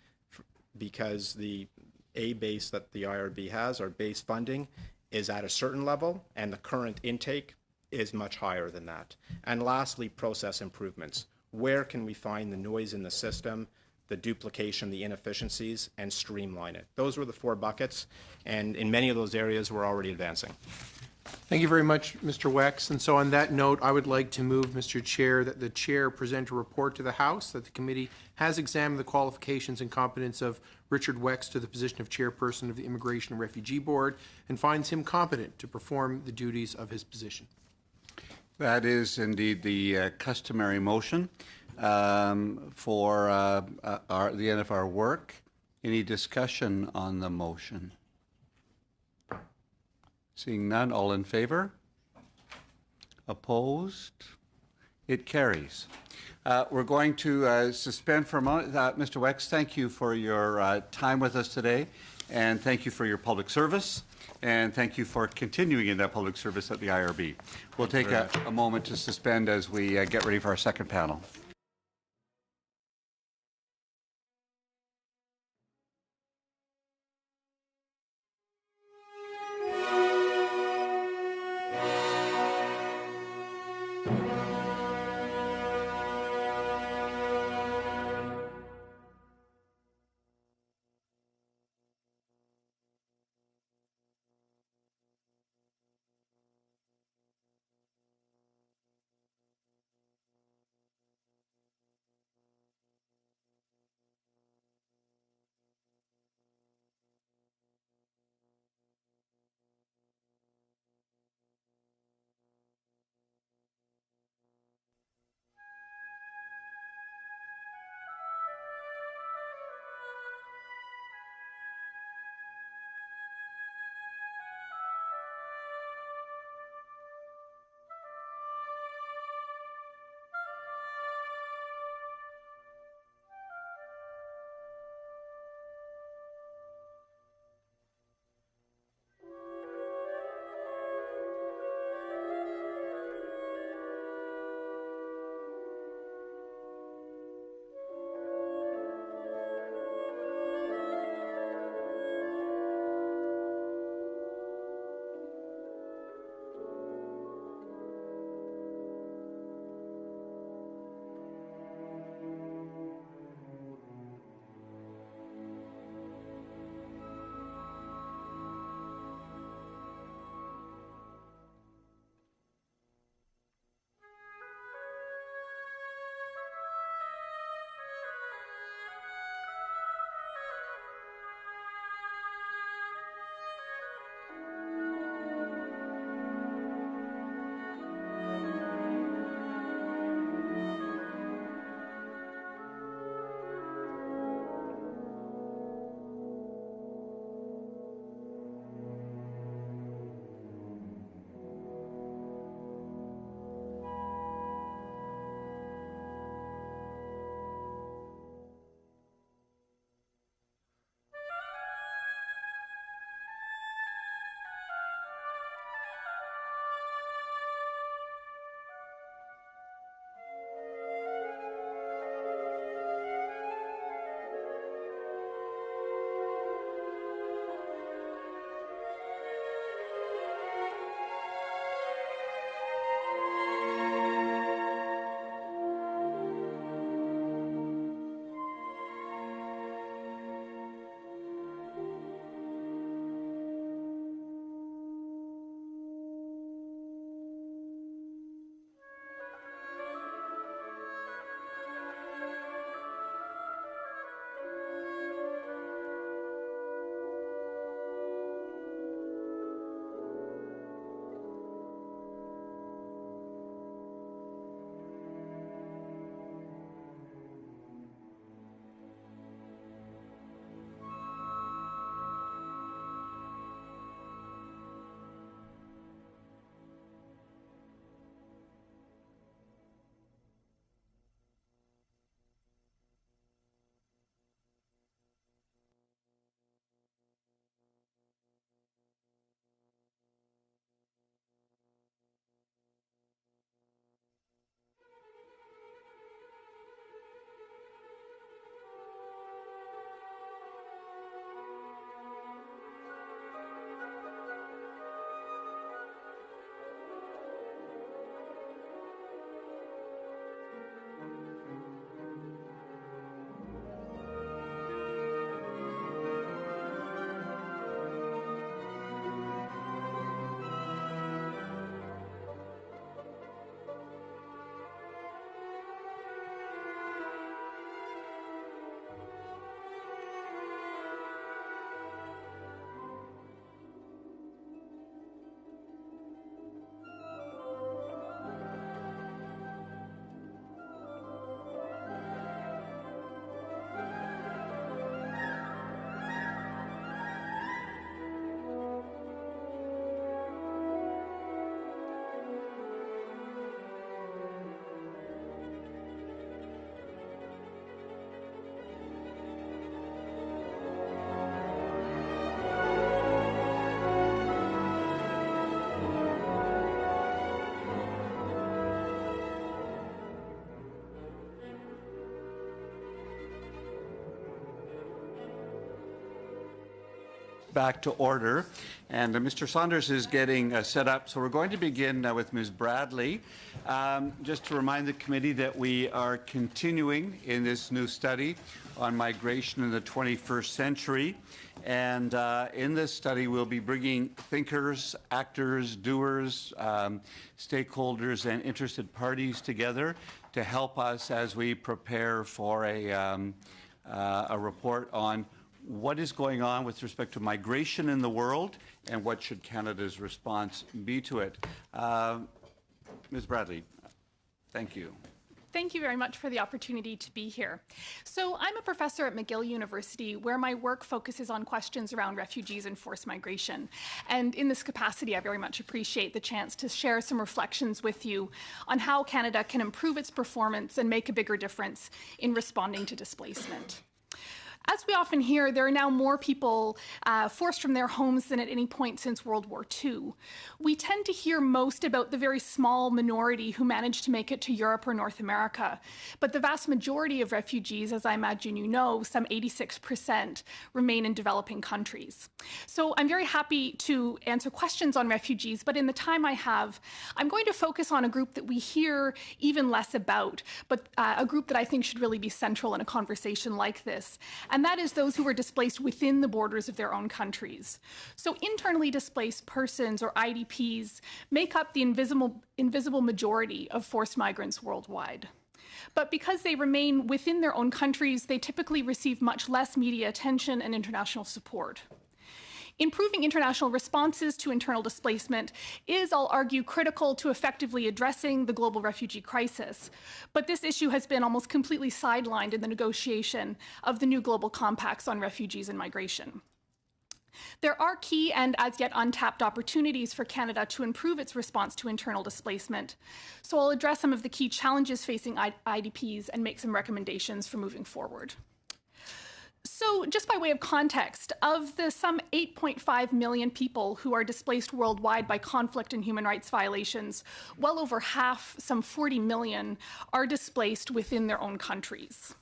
because the base that the IRB has, our base funding, is at a certain level, and the current intake is much higher than that. And lastly, process improvements. Where can we find the noise in the system, the duplication, the inefficiencies, and streamline it? Those were the 4 buckets, and in many of those areas, we're already advancing. Thank you very much, Mr. Wex. And so on that note, I would like to move, Mr. Chair, that the Chair present a report to the House that the committee has examined the qualifications and competence of Richard Wex to the position of Chairperson of the Immigration and Refugee Board and finds him competent to perform the duties of his position. That is indeed the customary motion for the end of our work. Any discussion on the motion? Seeing none, all in favor? Opposed? It carries. We're going to suspend for a moment. Mr. Wex, thank you for your time with us today, and thank you for your public service, and thank you for continuing in that public service at the IRB. We'll take a moment to suspend as we get ready for our second panel. back to order. And Mr. Saunders is getting set up. So we're going to begin with Ms. Bradley. Just to remind the committee that we are continuing in this new study on migration in the 21st century. And in this study, we'll be bringing thinkers, actors, doers, stakeholders, and interested parties together to help us as we prepare for a report on what is going on with respect to migration in the world and what should Canada's response be to it. Ms. Bradley, thank you. Thank you very much for the opportunity to be here. So I'm a professor at McGill University, where my work focuses on questions around refugees and forced migration. And in this capacity, I very much appreciate the chance to share some reflections with you on how Canada can improve its performance and make a bigger difference in responding to displacement. As we often hear, there are now more people forced from their homes than at any point since World War II. We tend to hear most about the very small minority who managed to make it to Europe or North America. But the vast majority of refugees, as I imagine you know, some 86%, remain in developing countries. So I'm very happy to answer questions on refugees, but in the time I have, I'm going to focus on a group that we hear even less about, but a group that I think should really be central in a conversation like this. And that is those who were displaced within the borders of their own countries. So internally displaced persons, or IDPs, make up the invisible majority of forced migrants worldwide. But because they remain within their own countries, they typically receive much less media attention and international support. Improving international responses to internal displacement is, I'll argue, critical to effectively addressing the global refugee crisis. But this issue has been almost completely sidelined in the negotiation of the new global compacts on refugees and migration. There are key and as yet untapped opportunities for Canada to improve its response to internal displacement. So I'll address some of the key challenges facing IDPs and make some recommendations for moving forward. So just by way of context, of the some 8.5 million people who are displaced worldwide by conflict and human rights violations, well over half, some 40 million, are displaced within their own countries.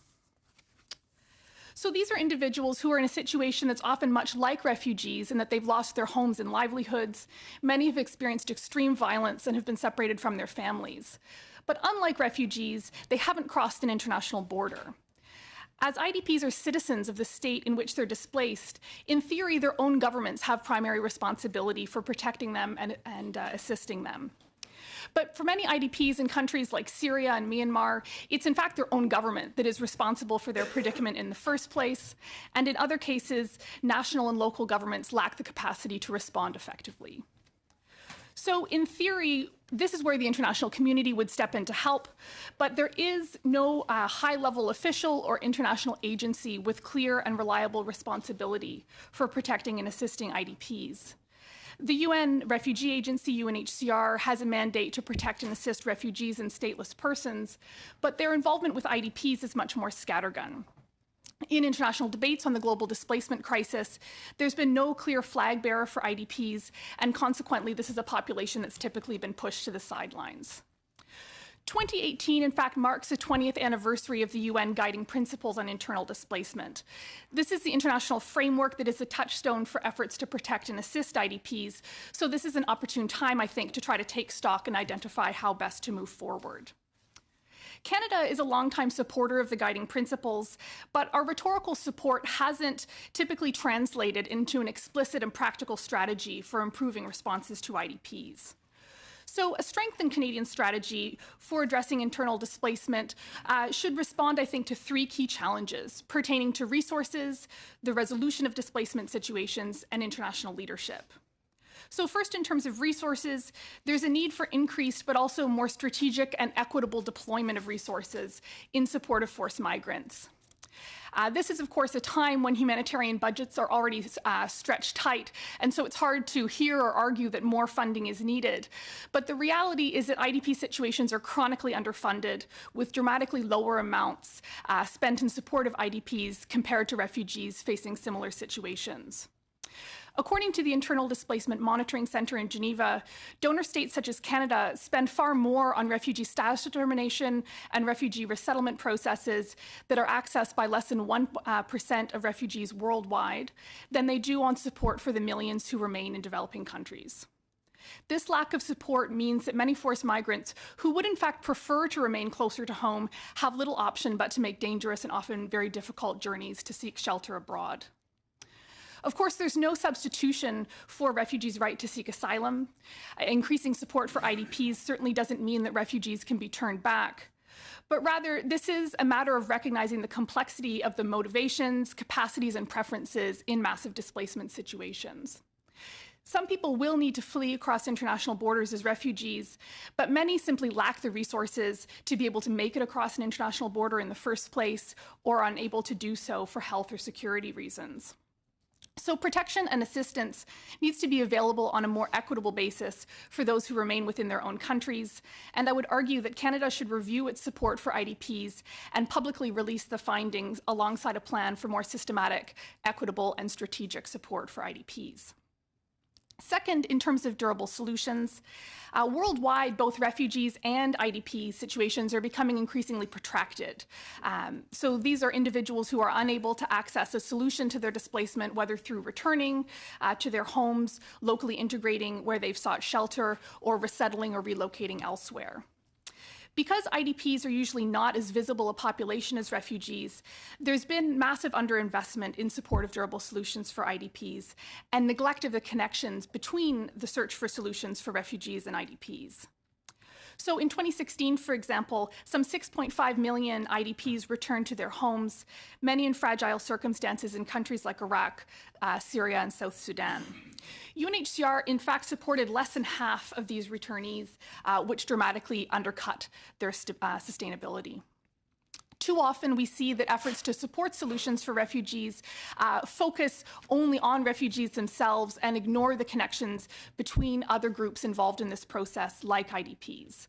So these are individuals who are in a situation that's often much like refugees in that they've lost their homes and livelihoods. Many have experienced extreme violence and have been separated from their families. But unlike refugees, they haven't crossed an international border. As IDPs are citizens of the state in which they're displaced, in theory, their own governments have primary responsibility for protecting them and assisting them. But for many IDPs in countries like Syria and Myanmar, it's in fact their own government that is responsible for their predicament in the first place. And in other cases, national and local governments lack the capacity to respond effectively. So in theory, this is where the international community would step in to help, but there is no high-level official or international agency with clear and reliable responsibility for protecting and assisting IDPs. The UN Refugee Agency, UNHCR, has a mandate to protect and assist refugees and stateless persons, but their involvement with IDPs is much more scattergun. In international debates on the global displacement crisis, there's been no clear flag bearer for IDPs, and consequently, this is a population that's typically been pushed to the sidelines. 2018, in fact, marks the 20th anniversary of the UN Guiding Principles on Internal Displacement. This is the international framework that is the touchstone for efforts to protect and assist IDPs, so this is an opportune time, I think, to try to take stock and identify how best to move forward. Canada is a longtime supporter of the guiding principles, but our rhetorical support hasn't typically translated into an explicit and practical strategy for improving responses to IDPs. So a strengthened Canadian strategy for addressing internal displacement should respond, I think, to three key challenges pertaining to resources, the resolution of displacement situations, and international leadership. So first, in terms of resources, there's a need for increased but also more strategic and equitable deployment of resources in support of forced migrants. This is, of course, a time when humanitarian budgets are already stretched tight, and so it's hard to hear or argue that more funding is needed. But the reality is that IDP situations are chronically underfunded, with dramatically lower amounts spent in support of IDPs compared to refugees facing similar situations. According to the Internal Displacement Monitoring Centre in Geneva, donor states such as Canada spend far more on refugee status determination and refugee resettlement processes that are accessed by less than 1% of refugees worldwide than they do on support for the millions who remain in developing countries. This lack of support means that many forced migrants who would in fact prefer to remain closer to home have little option but to make dangerous and often very difficult journeys to seek shelter abroad. Of course, there's no substitution for refugees' right to seek asylum. Increasing support for IDPs certainly doesn't mean that refugees can be turned back. But rather, this is a matter of recognizing the complexity of the motivations, capacities, and preferences in massive displacement situations. Some people will need to flee across international borders as refugees, but many simply lack the resources to be able to make it across an international border in the first place or are unable to do so for health or security reasons. So protection and assistance needs to be available on a more equitable basis for those who remain within their own countries, and I would argue that Canada should review its support for IDPs and publicly release the findings alongside a plan for more systematic, equitable, and strategic support for IDPs. Second, in terms of durable solutions, worldwide, both refugees and IDP situations are becoming increasingly protracted. So these are individuals who are unable to access a solution to their displacement, whether through returning to their homes, locally integrating where they've sought shelter, or resettling or relocating elsewhere. Because IDPs are usually not as visible a population as refugees, there's been massive underinvestment in support of durable solutions for IDPs and neglect of the connections between the search for solutions for refugees and IDPs. So in 2016, for example, some 6.5 million IDPs returned to their homes, many in fragile circumstances in countries like Iraq, Syria, and South Sudan. UNHCR, in fact, supported less than half of these returnees, which dramatically undercut their sustainability. Too often we see that efforts to support solutions for refugees focus only on refugees themselves and ignore the connections between other groups involved in this process, like IDPs.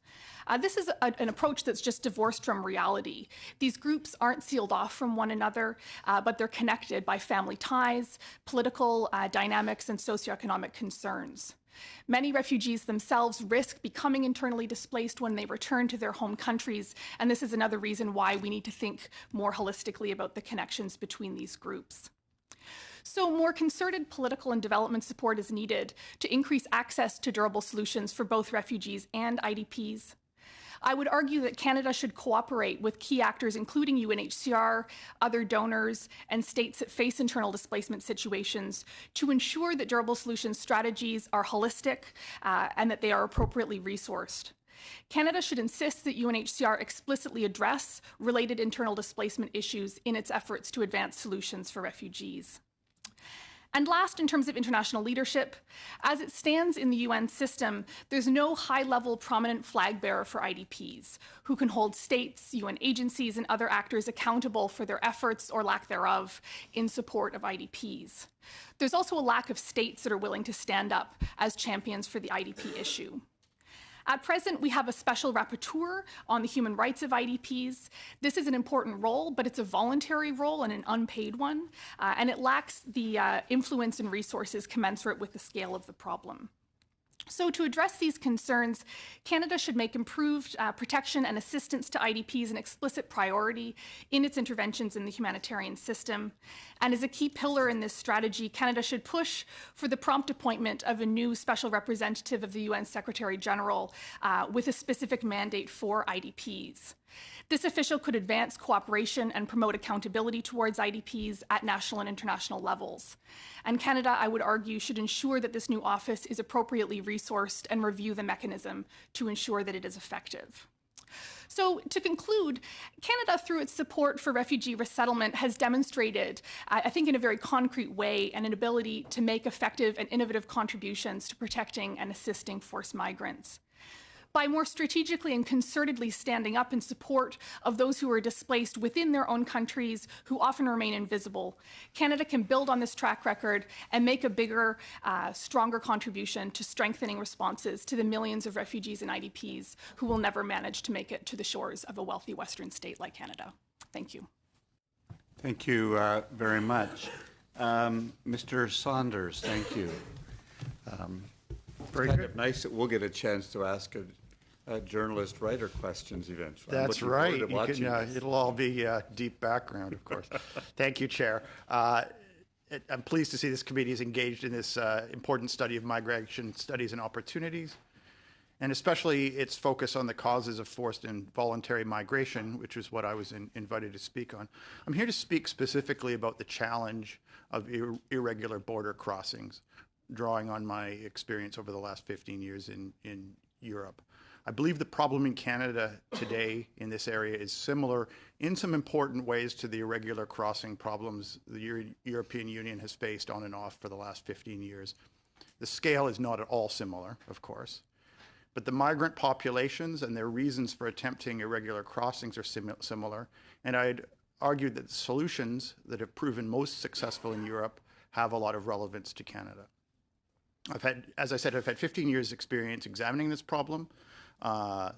This is an approach that's just divorced from reality. These groups aren't sealed off from one another, but they're connected by family ties, political dynamics, and socioeconomic concerns. Many refugees themselves risk becoming internally displaced when they return to their home countries, and this is another reason why we need to think more holistically about the connections between these groups. So more concerted political and development support is needed to increase access to durable solutions for both refugees and IDPs. I would argue that Canada should cooperate with key actors, including UNHCR, other donors, and states that face internal displacement situations to ensure that durable solutions strategies are holistic and that they are appropriately resourced. Canada should insist that UNHCR explicitly address related internal displacement issues in its efforts to advance solutions for refugees. And last, in terms of international leadership, as it stands in the UN system, there's no high-level prominent flag bearer for IDPs who can hold states, UN agencies, and other actors accountable for their efforts or lack thereof in support of IDPs. There's also a lack of states that are willing to stand up as champions for the IDP issue. At present, we have a special rapporteur on the human rights of IDPs. This is an important role, but it's a voluntary role and an unpaid one, and it lacks the influence and resources commensurate with the scale of the problem. So to address these concerns, Canada should make improved protection and assistance to IDPs an explicit priority in its interventions in the humanitarian system. And as a key pillar in this strategy, Canada should push for the prompt appointment of a new special representative of the UN Secretary General with a specific mandate for IDPs. This official could advance cooperation and promote accountability towards IDPs at national and international levels. And Canada, I would argue, should ensure that this new office is appropriately resourced and review the mechanism to ensure that it is effective. So to conclude, Canada, through its support for refugee resettlement, has demonstrated, I think in a very concrete way, an ability to make effective and innovative contributions to protecting and assisting forced migrants. By more strategically and concertedly standing up in support of those who are displaced within their own countries who often remain invisible, Canada can build on this track record and make a bigger, stronger contribution to strengthening responses to the millions of refugees and IDPs who will never manage to make it to the shores of a wealthy Western state like Canada. Thank you. Thank you very much. Mr. Saunders, thank you. Very kind good. of nice that we'll get a chance to ask a journalist writer questions eventually. I'm That's looking forward right. to You watching can, this. it'll all be deep background, of course. Thank you, Chair. I'm pleased to see this committee is engaged in this important study of migration studies and opportunities, and especially its focus on the causes of forced and voluntary migration, which is what I was invited to speak on. I'm here to speak specifically about the challenge of irregular border crossings, drawing on my experience over the last 15 years in Europe. I believe the problem in Canada today in this area is similar in some important ways to the irregular crossing problems the European Union has faced on and off for the last 15 years. The scale is not at all similar, of course, but the migrant populations and their reasons for attempting irregular crossings are similar, and I'd argue that the solutions that have proven most successful in Europe have a lot of relevance to Canada. As I said, I've had 15 years experience examining this problem.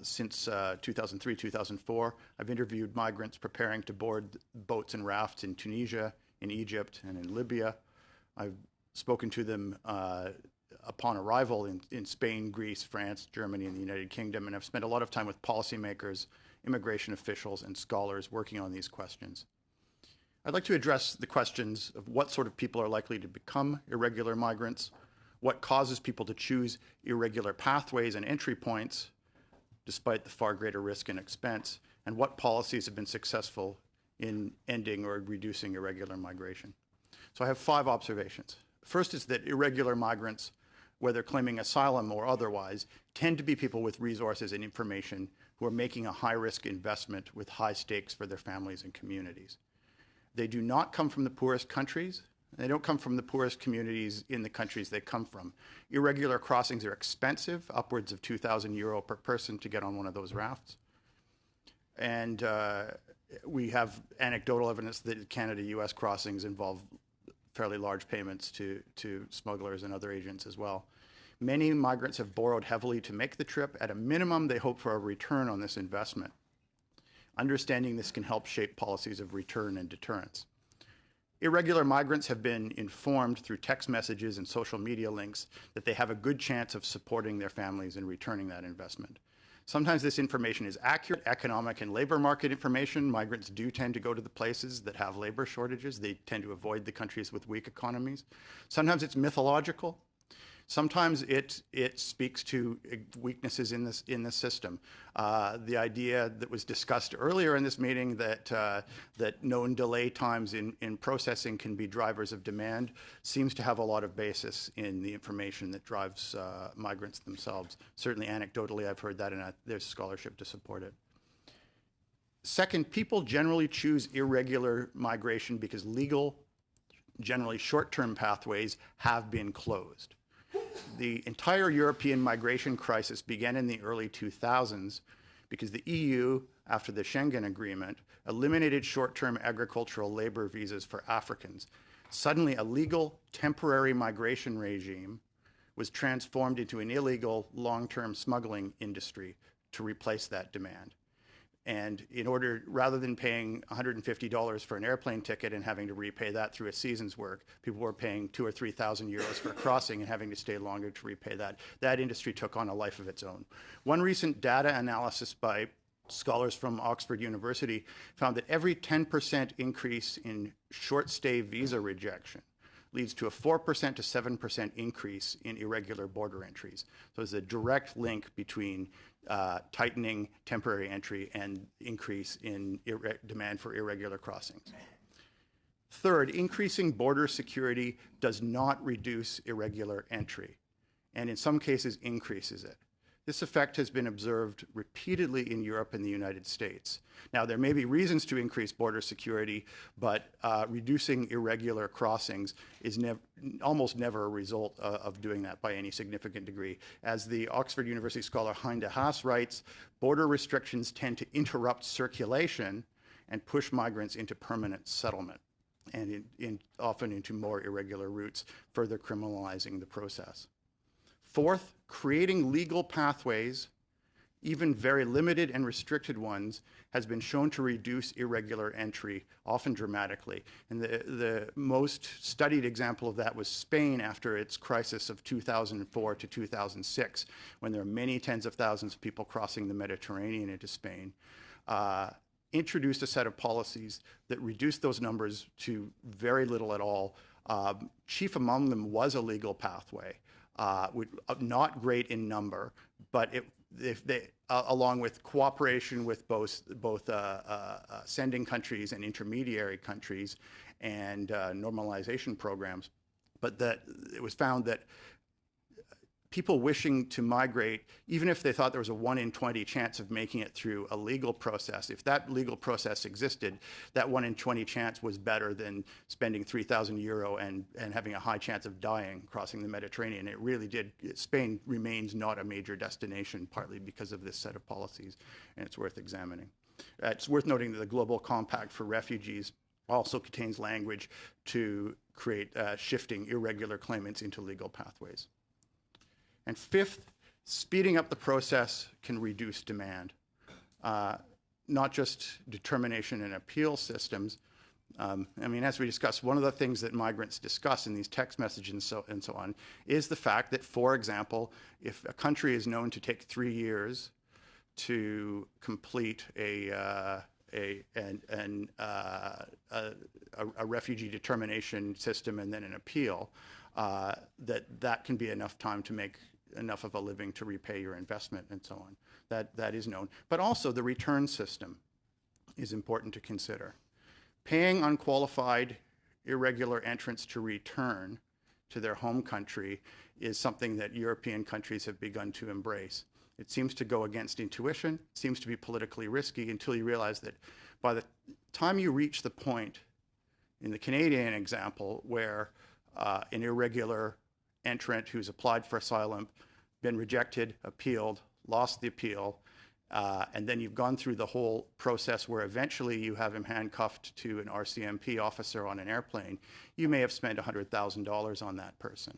Since 2003, 2004, I've interviewed migrants preparing to board boats and rafts in Tunisia, in Egypt, and in Libya. I've spoken to them upon arrival in Spain, Greece, France, Germany, and the United Kingdom, and I've spent a lot of time with policymakers, immigration officials, and scholars working on these questions. I'd like to address the questions of what sort of people are likely to become irregular migrants, what causes people to choose irregular pathways and entry points, despite the far greater risk and expense, and what policies have been successful in ending or reducing irregular migration. So I have 5 observations. First is that irregular migrants, whether claiming asylum or otherwise, tend to be people with resources and information who are making a high-risk investment with high stakes for their families and communities. They do not come from the poorest countries. They don't come from the poorest communities in the countries they come from. Irregular crossings are expensive, upwards of €2,000 per person to get on one of those rafts. And we have anecdotal evidence that Canada-US crossings involve fairly large payments to smugglers and other agents as well. Many migrants have borrowed heavily to make the trip. At a minimum, they hope for a return on this investment. Understanding this can help shape policies of return and deterrence. Irregular migrants have been informed through text messages and social media links that they have a good chance of supporting their families and returning that investment. Sometimes this information is accurate economic and labor market information. Migrants do tend to go to the places that have labor shortages. They tend to avoid the countries with weak economies. Sometimes it's mythological. Sometimes it speaks to weaknesses in the system. The idea that was discussed earlier in this meeting that known delay times in processing can be drivers of demand seems to have a lot of basis in the information that drives migrants themselves. Certainly anecdotally, I've heard that, and there's scholarship to support it. Second, people generally choose irregular migration because legal, generally short-term pathways have been closed. The entire European migration crisis began in the early 2000s because the EU, after the Schengen Agreement, eliminated short-term agricultural labor visas for Africans. Suddenly, a legal temporary migration regime was transformed into an illegal long-term smuggling industry to replace that demand. And in order, rather than paying $150 for an airplane ticket and having to repay that through a season's work, people were paying €2,000 or €3,000 for a crossing and having to stay longer to repay that. That industry took on a life of its own. One recent data analysis by scholars from Oxford University found that every 10% increase in short-stay visa rejection leads to a 4% to 7% increase in irregular border entries. So there's a direct link between tightening temporary entry and increase in demand for irregular crossings. Third, increasing border security does not reduce irregular entry, and in some cases increases it. This effect has been observed repeatedly in Europe and the United States. Now, there may be reasons to increase border security, but reducing irregular crossings is almost never a result of doing that by any significant degree. As the Oxford University scholar Hinde Haas writes, border restrictions tend to interrupt circulation and push migrants into permanent settlement, and often into more irregular routes, further criminalizing the process. Fourth, creating legal pathways even very limited and restricted ones, has been shown to reduce irregular entry, often dramatically. And the most studied example of that was Spain after its crisis of 2004 to 2006, when there were many tens of thousands of people crossing the Mediterranean into Spain. Introduced a set of policies that reduced those numbers to very little at all. Chief among them was a legal pathway, not great in number, but along with cooperation with both sending countries and intermediary countries and normalization programs, but that it was found that people wishing to migrate, even if they thought there was a 1 in 20 chance of making it through a legal process, if that legal process existed, that 1 in 20 chance was better than spending €3,000 and having a high chance of dying crossing the Mediterranean. It really did. Spain remains not a major destination, partly because of this set of policies, and it's worth examining. It's worth noting that the Global Compact for Refugees also contains language to create shifting irregular claimants into legal pathways. And fifth, speeding up the process can reduce demand, not just determination and appeal systems. I mean, as we discussed, one of the things that migrants discuss in these text messages and so on is the fact that, for example, if a country is known to take 3 years to complete a refugee determination system and then an appeal, that can be enough time to make enough of a living to repay your investment and so on. That is known. But also the return system is important to consider. Paying unqualified irregular entrants to return to their home country is something that European countries have begun to embrace. It seems to go against intuition, seems to be politically risky until you realize that by the time you reach the point, in the Canadian example, where an irregular entrant who's applied for asylum, been rejected, appealed, lost the appeal, and then you've gone through the whole process where eventually you have him handcuffed to an RCMP officer on an airplane, you may have spent $100,000 on that person.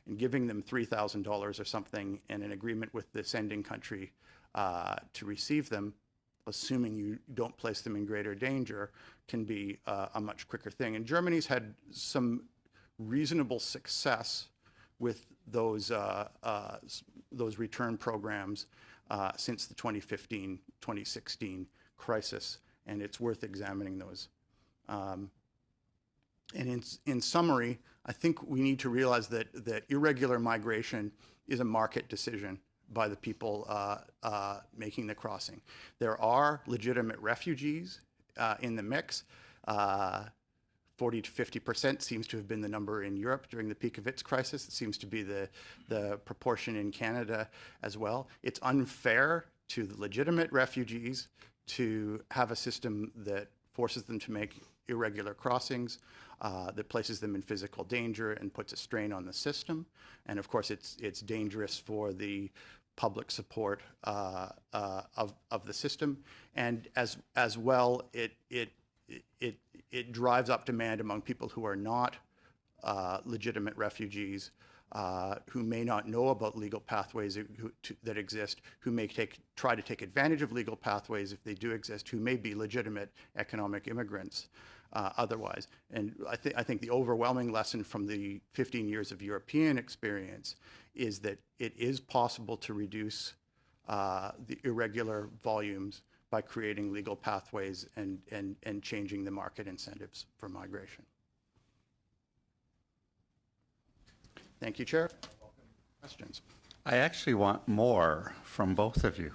And giving them $3,000 or something in an agreement with the sending country to receive them, assuming you don't place them in greater danger, can be a much quicker thing. And Germany's had some reasonable success with those return programs since the 2015-2016 crisis, and it's worth examining those. And in summary, I think we need to realize that irregular migration is a market decision by the people making the crossing. There are legitimate refugees in the mix. 40 to 50% seems to have been the number in Europe during the peak of its crisis. It seems to be the proportion in Canada as well. It's unfair to the legitimate refugees to have a system that forces them to make irregular crossings, that places them in physical danger and puts a strain on the system. And of course, it's dangerous for the public support of the system. And as well, it drives up demand among people who are not legitimate refugees, who may not know about legal pathways that exist, who may try to take advantage of legal pathways if they do exist, who may be legitimate economic immigrants otherwise. And I think the overwhelming lesson from the 15 years of European experience is that it is possible to reduce the irregular volumes by creating legal pathways and changing the market incentives for migration. Thank you, Chair. Questions? I actually want more from both of you.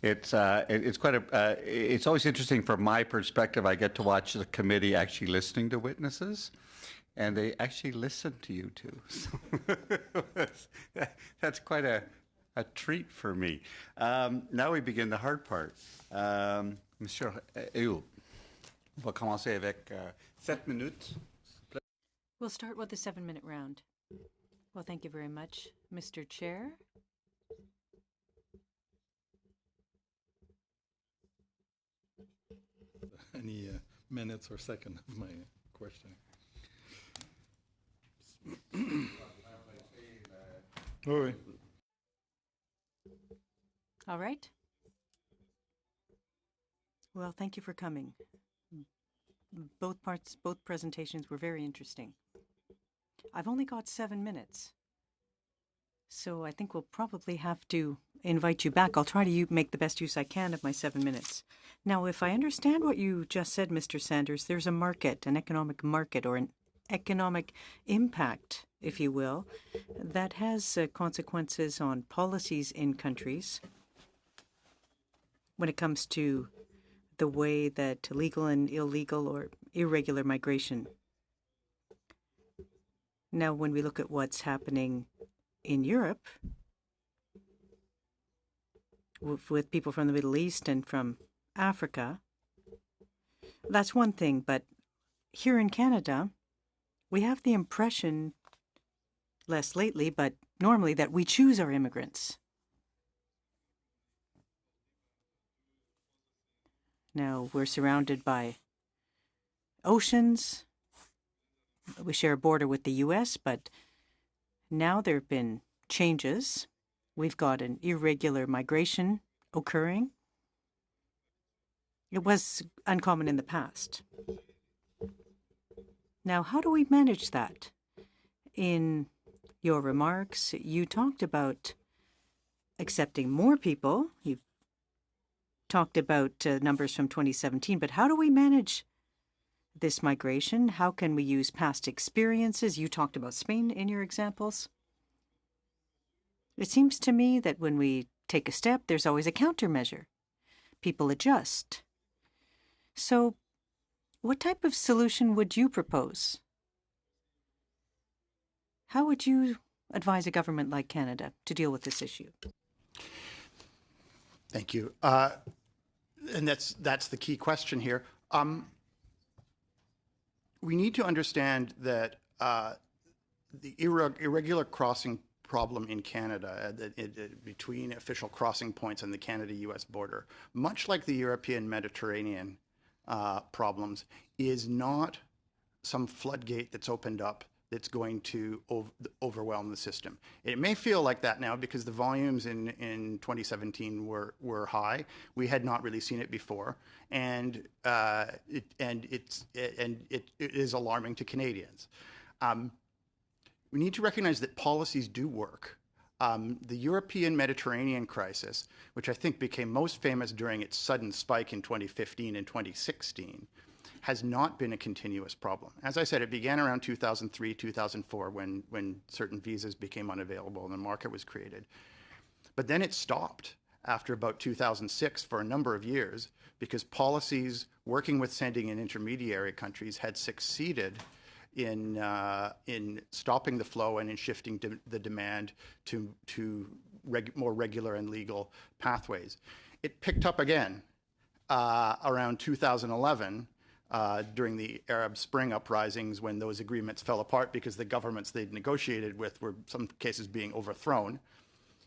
It's quite it's always interesting from my perspective. I get to watch the committee actually listening to witnesses, and they actually listen to you too. So that's quite a treat for me. Now we begin the hard part. Monsieur Eul, on va commencer avec 7 minutes. We'll start with the 7-minute round. Well, thank you very much, Mr. Chair. Any minutes or second of my question. Oui. All right. Well, thank you for coming. Both presentations were very interesting. I've only got 7 minutes, so I think we'll probably have to invite you back. I'll try to make the best use I can of my 7 minutes. Now, if I understand what you just said, Mr. Sanders, there's a market, an economic market, or an economic impact, if you will, that has consequences on policies in countries when it comes to the way that legal and illegal or irregular migration. Now, when we look at what's happening in Europe with people from the Middle East and from Africa, that's one thing. But here in Canada, we have the impression, less lately, but normally, that we choose our immigrants. Now, we're surrounded by oceans. We share a border with the U.S., but now there have been changes. We've got an irregular migration occurring. It was uncommon in the past. Now, how do we manage that? In your remarks, you talked about accepting more people. You talked about numbers from 2017, but how do we manage this migration? How can we use past experiences? You talked about Spain in your examples. It seems to me that when we take a step, there's always a countermeasure. People adjust. So, what type of solution would you propose? How would you advise a government like Canada to deal with this issue? Thank you. And that's the key question here. We need to understand that the irregular crossing problem in Canada between official crossing points and the Canada-U.S. border, much like the European Mediterranean problems, is not some floodgate that's opened up that's going to overwhelm the system. It may feel like that now because the volumes in 2017 were high. We had not really seen it before, and it is alarming to Canadians. We need to recognize that policies do work. The European Mediterranean crisis, which I think became most famous during its sudden spike in 2015 and 2016, has not been a continuous problem. As I said, it began around 2003, 2004, when certain visas became unavailable and the market was created. But then it stopped after about 2006 for a number of years because policies working with sending and intermediary countries had succeeded in stopping the flow and in shifting the demand to more regular and legal pathways. It picked up again around 2011 during the Arab Spring uprisings when those agreements fell apart because the governments they'd negotiated with were, in some cases, being overthrown.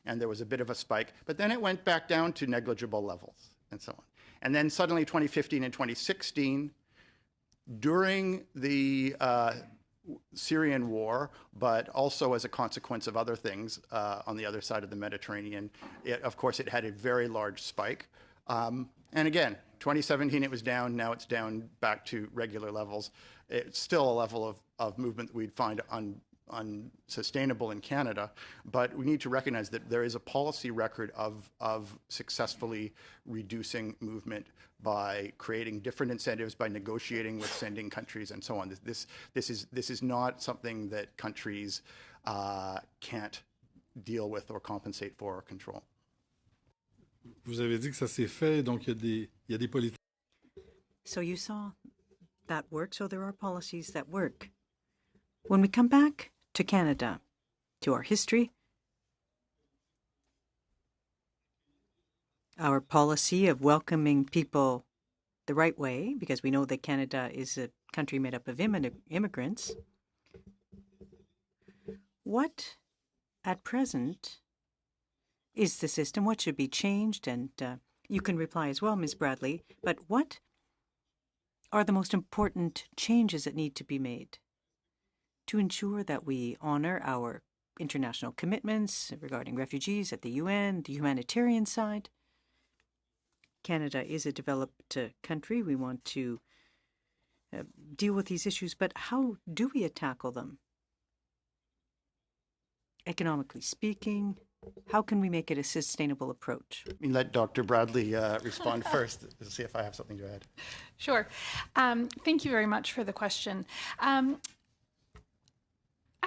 And there was a bit of a spike. But then it went back down to negligible levels and so on. And then suddenly 2015 and 2016, during the Syrian war, but also as a consequence of other things on the other side of the Mediterranean, of course, it had a very large spike. And again, 2017 it was down, now it's down back to regular levels. It's still a level of movement that we'd find unsustainable in Canada, but we need to recognize that there is a policy record of successfully reducing movement by creating different incentives, by negotiating with sending countries and so on. This is not something that countries can't deal with or compensate for or control. Vous avez dit que ça s'est fait, donc il y a des politiques. So you saw that work, so there are policies that work. When we come back to Canada, to our history, our policy of welcoming people the right way, because we know that Canada is a country made up of immigrants, what, at present, is the system? What should be changed? And you can reply as well, Ms. Bradley, but what are the most important changes that need to be made to ensure that we honor our international commitments regarding refugees at the UN, the humanitarian side. Canada is a developed country. We want to deal with these issues, but how do we tackle them? Economically speaking, how can we make it a sustainable approach? I mean, let Dr. Bradley respond first to see if I have something to add. Sure. Thank you very much for the question. I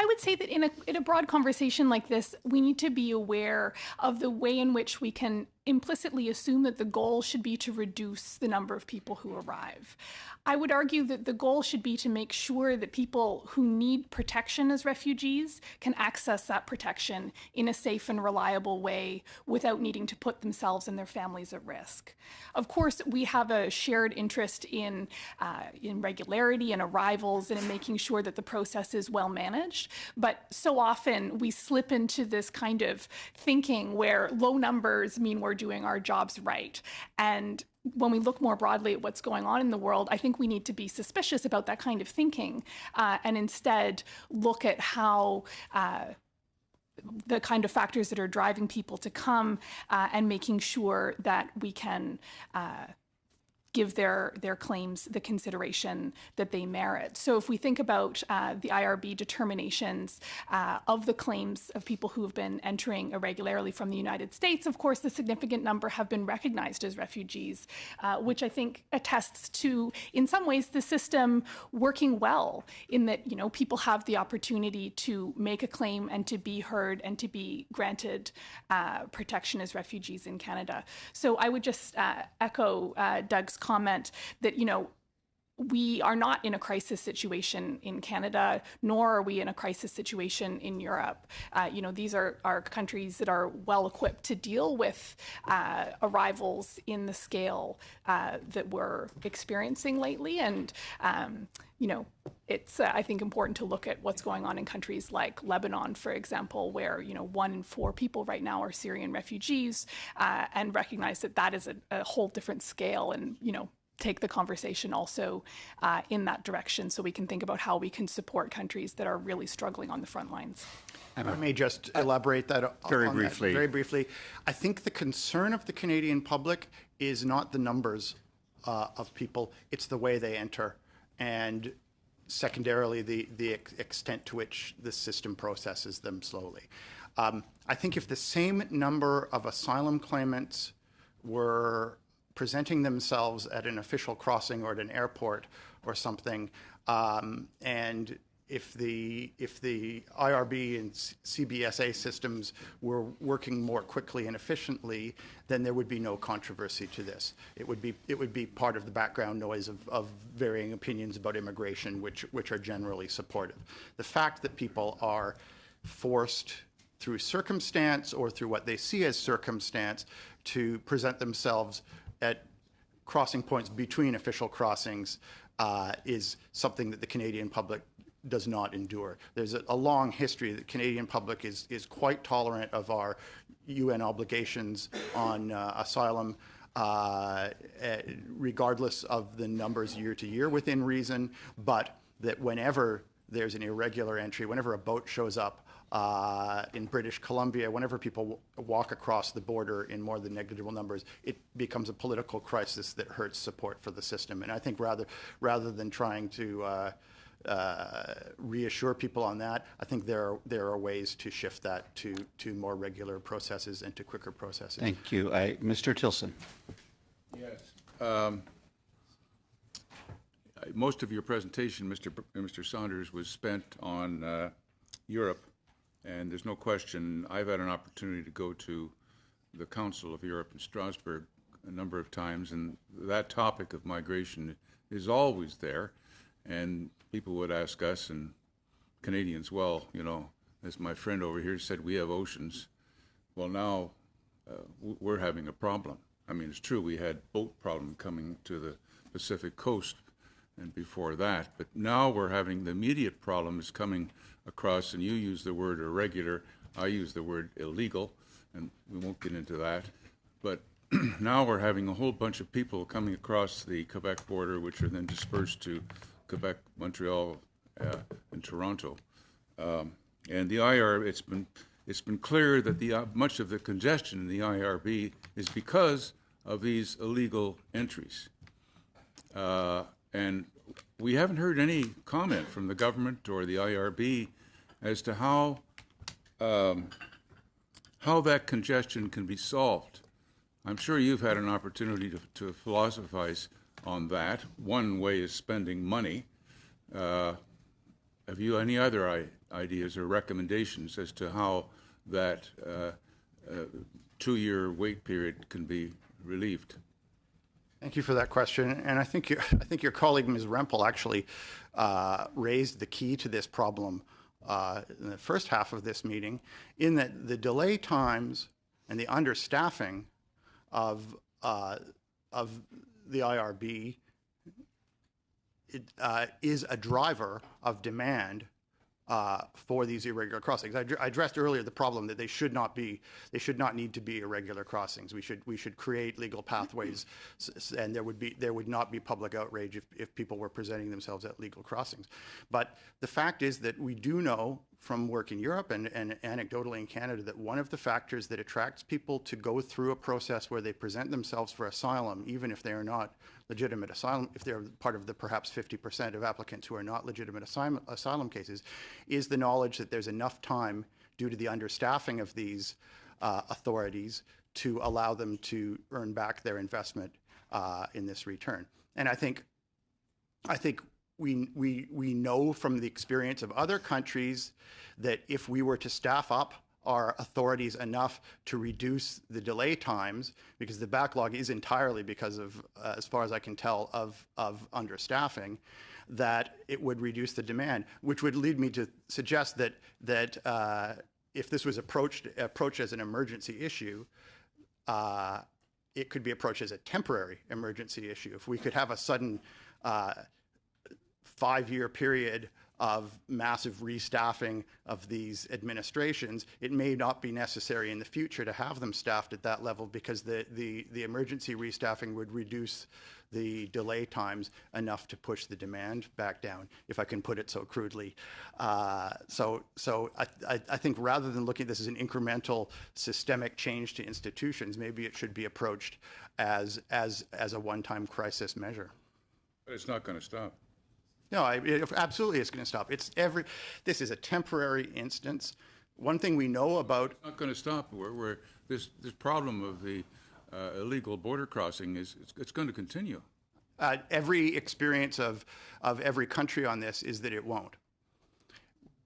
would say that in a broad conversation like this, we need to be aware of the way in which we can implicitly assume that the goal should be to reduce the number of people who arrive. I would argue that the goal should be to make sure that people who need protection as refugees can access that protection in a safe and reliable way without needing to put themselves and their families at risk. Of course, we have a shared interest in regularity and arrivals and in making sure that the process is well managed, but so often we slip into this kind of thinking where low numbers mean we're doing our jobs right. And when we look more broadly at what's going on in the world, I think we need to be suspicious about that kind of thinking and instead look at how the kind of factors that are driving people to come and making sure that we can give their claims the consideration that they merit. So if we think about the IRB determinations of the claims of people who have been entering irregularly from the United States, of course, the significant number have been recognized as refugees, which I think attests to, in some ways, the system working well in that, you know, people have the opportunity to make a claim and to be heard and to be granted protection as refugees in Canada. So I would just echo Doug's comment that, you know, we are not in a crisis situation in Canada, nor are we in a crisis situation in Europe. You know, these are countries that are well equipped to deal with arrivals in the scale that we're experiencing lately. And, you know, it's, I think, important to look at what's going on in countries like Lebanon, for example, where, you know, 1 in 4 people right now are Syrian refugees, and recognize that that is a whole different scale and, you know, take the conversation also in that direction so we can think about how we can support countries that are really struggling on the front lines. If I may just elaborate that very on briefly. That very briefly. I think the concern of the Canadian public is not the numbers of people, it's the way they enter, and secondarily, the extent to which the system processes them slowly. I think if the same number of asylum claimants were presenting themselves at an official crossing or at an airport or something, and if the IRB and CBSA systems were working more quickly and efficiently, then there would be no controversy to this. It would be part of the background noise of varying opinions about immigration, which are generally supportive. The fact that people are forced through circumstance or through what they see as circumstance to present themselves at crossing points between official crossings is something that the Canadian public does not endure. There's a long history. The Canadian public is quite tolerant of our UN obligations on asylum, regardless of the numbers year to year within reason, but that whenever there's an irregular entry, whenever a boat shows up in British Columbia, whenever people walk across the border in more than negligible numbers, it becomes a political crisis that hurts support for the system. And I think rather than trying to reassure people on that, I think there are ways to shift that to more regular processes and to quicker processes. Thank you. Mr. Tilson. Yes. Most of your presentation, Mr. Saunders, was spent on Europe, and there's no question I've had an opportunity to go to the Council of Europe in Strasbourg a number of times, and that topic of migration is always there. And people would ask us, and Canadians, well, you know, as my friend over here said, we have oceans. Well, now we're having a problem. I mean, it's true, we had boat problem coming to the Pacific coast and before that, but now we're having the immediate problem is coming across, and you use the word irregular, I use the word illegal, and we won't get into that. But now we're having a whole bunch of people coming across the Quebec border, which are then dispersed to Quebec, Montreal, and Toronto. And the IR, it's been clear that much of the congestion in the IRB is because of these illegal entries. And we haven't heard any comment from the government or the IRB as to how that congestion can be solved. I'm sure you've had an opportunity to philosophize on that. One way is spending money. Have you any other ideas or recommendations as to how that 2-year wait period can be relieved? Thank you for that question. And I think your colleague, Ms. Rempel, actually raised the key to this problem in the first half of this meeting, in that the delay times and the understaffing of the IRB is a driver of demand for these irregular crossings. I addressed earlier the problem that they should not need to be irregular crossings. We should create legal pathways, and there would not be public outrage if people were presenting themselves at legal crossings. But the fact is that we do know from work in Europe and anecdotally in Canada that one of the factors that attracts people to go through a process where they present themselves for asylum, even if they are not legitimate asylum, if they're part of the perhaps 50% of applicants who are not legitimate asylum cases, is the knowledge that there's enough time due to the understaffing of these authorities to allow them to earn back their investment in this return. And I think we know from the experience of other countries that if we were to staff up our authorities enough to reduce the delay times, because the backlog is entirely because of, as far as I can tell, of understaffing, that it would reduce the demand, which would lead me to suggest that if this was approached as an emergency issue, it could be approached as a temporary emergency issue. If we could have a sudden 5-year period of massive restaffing of these administrations, it may not be necessary in the future to have them staffed at that level, because the emergency restaffing would reduce the delay times enough to push the demand back down, if I can put it so crudely. So I think rather than looking at this as an incremental systemic change to institutions, maybe it should be approached as a one-time crisis measure. But it's not going to stop. No, absolutely it's going to stop. This is a temporary instance. One thing we know about... It's not going to stop. This problem of the illegal border crossing it's going to continue. Every experience of every country on this is that it won't.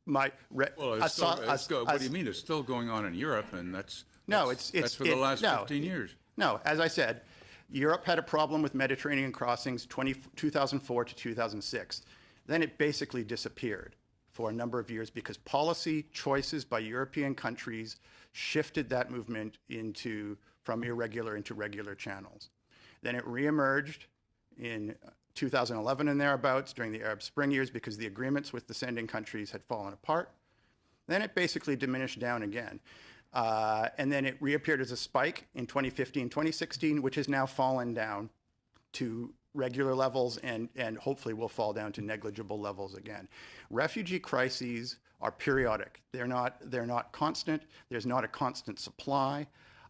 What do you mean? It's still going on in Europe, and that's for the last 15 years. No, as I said, Europe had a problem with Mediterranean crossings 2004 to 2006. Then it basically disappeared for a number of years because policy choices by European countries shifted that movement from irregular into regular channels. Then it reemerged in 2011 and thereabouts during the Arab Spring years because the agreements with the sending countries had fallen apart. Then it basically diminished down again. And then it reappeared as a spike in 2015, 2016, which has now fallen down to regular levels and hopefully will fall down to negligible levels again. Refugee crises are periodic. They're not constant. There's not a constant supply,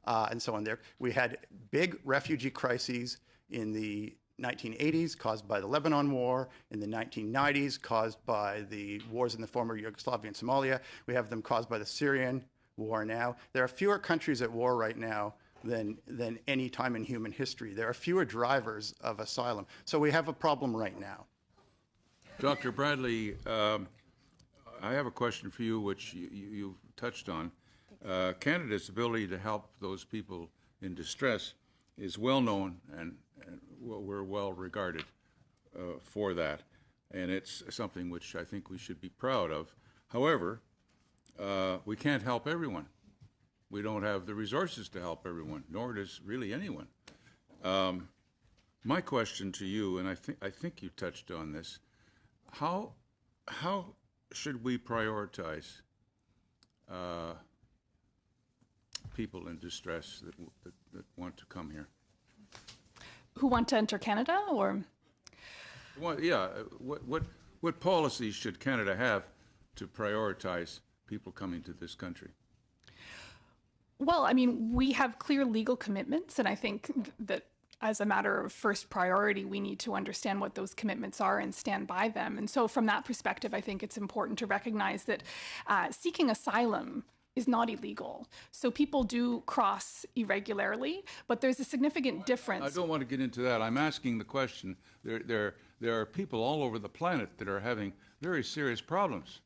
and so on. We had big refugee crises in the 1980s caused by the Lebanon War, in the 1990s caused by the wars in the former Yugoslavia and Somalia. We have them caused by the Syrian war now. There are fewer countries at war right now than any time in human history. There are fewer drivers of asylum. So we have a problem right now. Dr. Bradley, I have a question for you, which you touched on. Canada's ability to help those people in distress is well known, and we're well regarded for that. And it's something which I think we should be proud of. However, we can't help everyone. We don't have the resources to help everyone, nor does really anyone. My question to you, and I think you touched on this, how should we prioritize people in distress that want to come here? Who want to enter Canada, or? Well, yeah. What policies should Canada have to prioritize people coming to this country? Well, I mean, we have clear legal commitments, and I think that as a matter of first priority, we need to understand what those commitments are and stand by them. And so from that perspective, I think it's important to recognize that seeking asylum is not illegal. So people do cross irregularly, but there's a significant difference. I don't want to get into that. I'm asking the question. There are people all over the planet that are having very serious problems,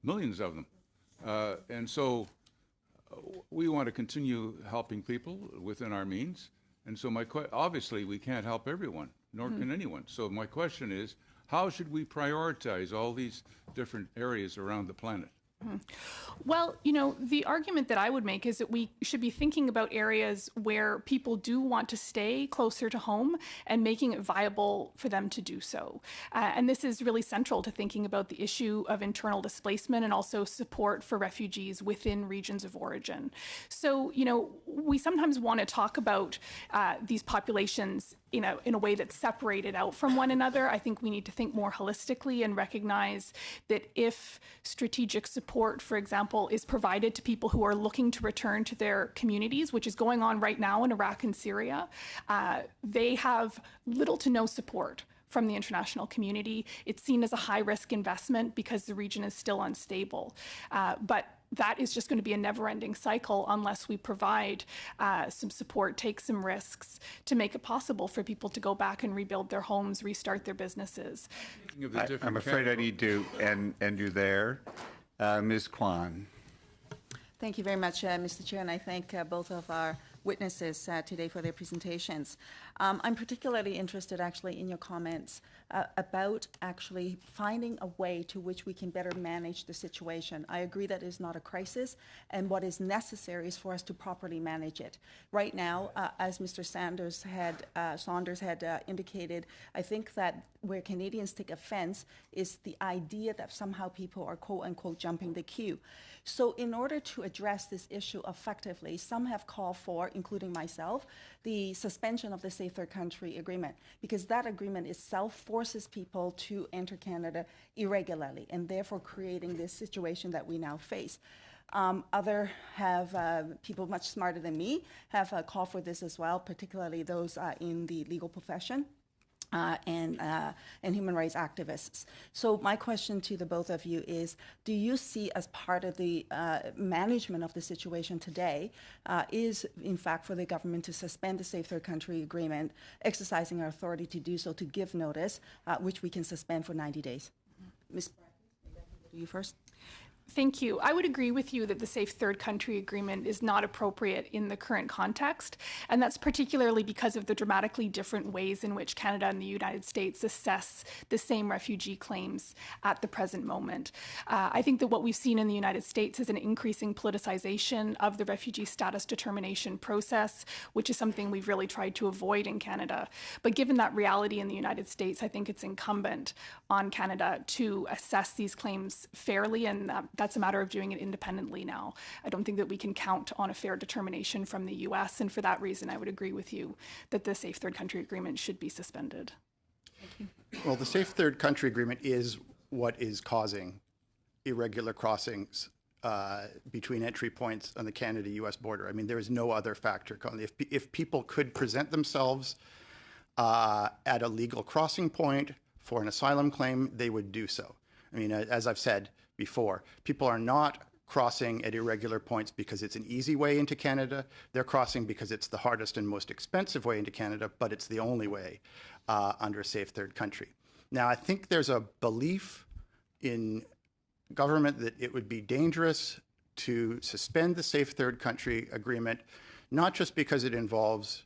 millions of them. And so we want to continue helping people within our means. And so obviously we can't help everyone, nor can anyone. So my question is, how should we prioritize all these different areas around the planet? Well, you know, the argument that I would make is that we should be thinking about areas where people do want to stay closer to home and making it viable for them to do so. And this is really central to thinking about the issue of internal displacement and also support for refugees within regions of origin. So, you know, we sometimes want to talk about these populations in a way that's separated out from one another. I think we need to think more holistically and recognize that if strategic support, for example, is provided to people who are looking to return to their communities, which is going on right now in Iraq and Syria, they have little to no support from the international community. It's seen as a high-risk investment because the region is still unstable. But that is just going to be a never-ending cycle unless we provide some support, take some risks to make it possible for people to go back and rebuild their homes, restart their businesses. I'm afraid I need to end you there. Ms. Kwan. Thank you very much, Mr. Chair, and I thank both of our witnesses today for their presentations. I'm particularly interested actually in your comments about actually finding a way to which we can better manage the situation. I agree that it is not a crisis, and what is necessary is for us to properly manage it. Right now, as Mr. Saunders had indicated, I think that where Canadians take offense is the idea that somehow people are quote-unquote jumping the queue. So in order to address this issue effectively, some have called for, including myself, the suspension of the Safe Third Country Agreement, because that agreement itself forces people to enter Canada irregularly and therefore creating this situation that we now face. People much smarter than me have called for this as well, particularly those in the legal profession. And human rights activists. So my question to the both of you is, do you see as part of the management of the situation today is, in fact, for the government to suspend the Safe Third Country Agreement, exercising our authority to do so, to give notice, which we can suspend for 90 days? Ms. Do you first? Thank you. I would agree with you that the Safe Third Country Agreement is not appropriate in the current context, and that's particularly because of the dramatically different ways in which Canada and the United States assess the same refugee claims at the present moment. I think that what we've seen in the United States is an increasing politicization of the refugee status determination process, which is something we've really tried to avoid in Canada. But given that reality in the United States, I think it's incumbent on Canada to assess these claims fairly, and that's a matter of doing it independently now. I don't think that we can count on a fair determination from the U.S., and for that reason, I would agree with you that the Safe Third Country Agreement should be suspended. Thank you. Well, the Safe Third Country Agreement is what is causing irregular crossings between entry points on the Canada-U.S. border. I mean, there is no other factor. If people could present themselves at a legal crossing point for an asylum claim, they would do so. I mean, as I've said before, people are not crossing at irregular points because it's an easy way into Canada. They're crossing because it's the hardest and most expensive way into Canada, but it's the only way under a Safe Third Country. Now, I think there's a belief in government that it would be dangerous to suspend the Safe Third Country Agreement, not just because it involves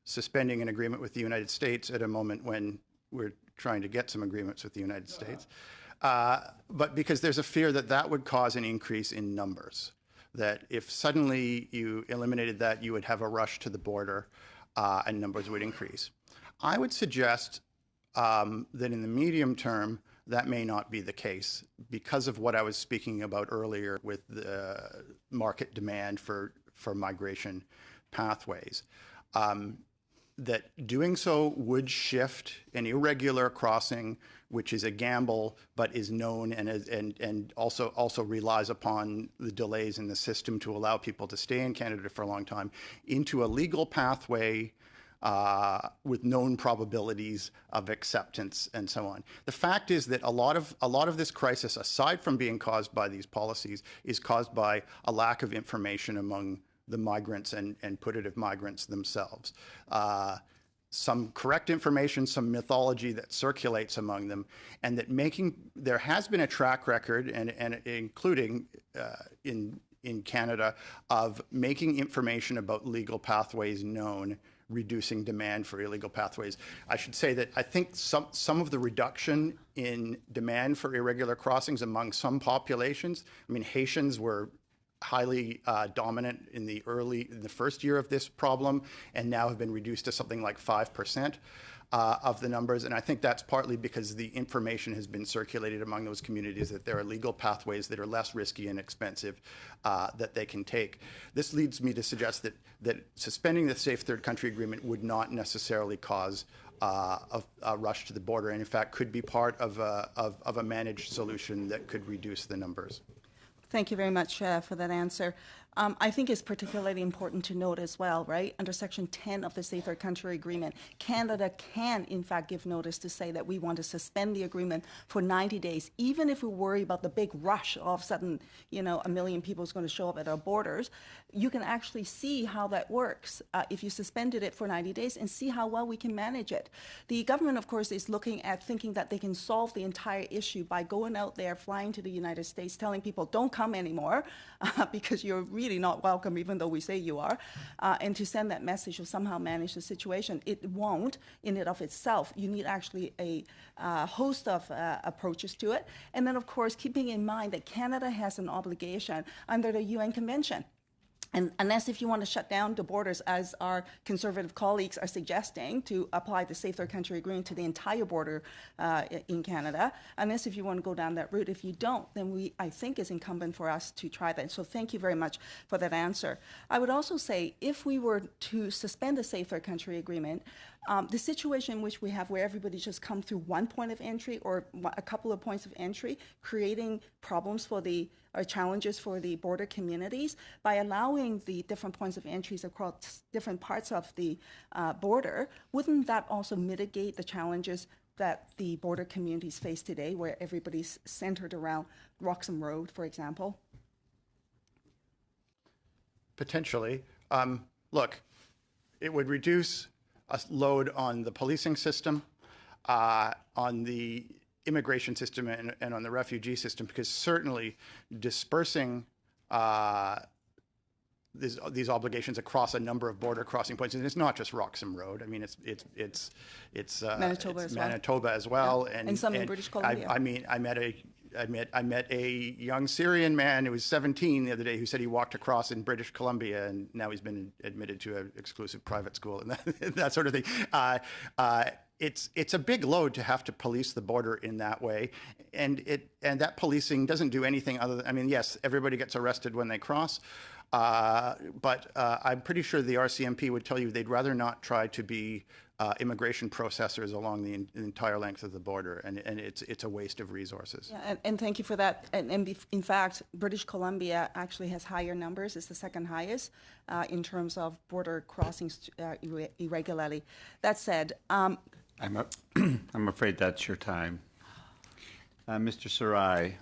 suspending an agreement with the United States at a moment when we're trying to get some agreements with the United States, but because there's a fear that that would cause an increase in numbers, that if suddenly you eliminated that, you would have a rush to the border and numbers would increase. I would suggest that in the medium term, that may not be the case because of what I was speaking about earlier with the market demand for migration pathways. that doing so would shift an irregular crossing, which is a gamble, but is known and also relies upon the delays in the system to allow people to stay in Canada for a long time, into a legal pathway with known probabilities of acceptance and so on. The fact is that a lot of this crisis, aside from being caused by these policies, is caused by a lack of information among the migrants and putative migrants themselves. Some correct information, some mythology that circulates among them, and that there has been a track record, and including in Canada, of making information about legal pathways known, reducing demand for illegal pathways. I should say that I think some of the reduction in demand for irregular crossings among some populations, I mean, Haitians were highly dominant in the first year of this problem, and now have been reduced to something like 5% of the numbers. And I think that's partly because the information has been circulated among those communities that there are legal pathways that are less risky and expensive that they can take. This leads me to suggest that suspending the Safe Third Country Agreement would not necessarily cause a rush to the border, and in fact could be part of a managed solution that could reduce the numbers. Thank you very much for that answer. I think it's particularly important to note as well, right? Under Section 10 of the Safe Third Country Agreement, Canada can, in fact, give notice to say that we want to suspend the agreement for 90 days, even if we worry about the big rush. All of a sudden, you know, 1 million people is going to show up at our borders. You can actually see how that works if you suspended it for 90 days and see how well we can manage it. The government, of course, is looking at thinking that they can solve the entire issue by going out there, flying to the United States, telling people, don't come anymore because you're really not welcome, even though we say you are, and to send that message or somehow manage the situation. It won't in and of itself. You need actually a host of approaches to it. And then, of course, keeping in mind that Canada has an obligation under the UN Convention. And unless if you want to shut down the borders, as our conservative colleagues are suggesting, to apply the Safe Third Country Agreement to the entire border in Canada, unless if you want to go down that route. If you don't, then I think it's incumbent for us to try that. So thank you very much for that answer. I would also say, if we were to suspend the Safe Third Country Agreement, the situation in which we have where everybody just come through one point of entry or a couple of points of entry, creating problems for or challenges for the border communities, by allowing the different points of entries across different parts of the border, wouldn't that also mitigate the challenges that the border communities face today, where everybody's centered around Roxham Road, for example? Potentially. Look, it would reduce a load on the policing system, on the immigration system, and on the refugee system, because certainly dispersing these obligations across a number of border crossing points, and it's not just Roxham Road. I mean, it's Manitoba as well, yeah. And some in British Columbia. I met a young Syrian man who was 17 the other day who said he walked across in British Columbia, and now he's been admitted to an exclusive private school and that sort of thing. It's a big load to have to police the border in that way, and that policing doesn't do anything other than, I mean, yes, everybody gets arrested when they cross, but I'm pretty sure the RCMP would tell you they'd rather not try to be immigration processors along the entire length of the border, and it's a waste of resources. Yeah, and thank you for that. And in fact, British Columbia actually has higher numbers. It's the second highest in terms of border crossings irregularly. That said, I'm afraid that's your time. Mr. Sarai.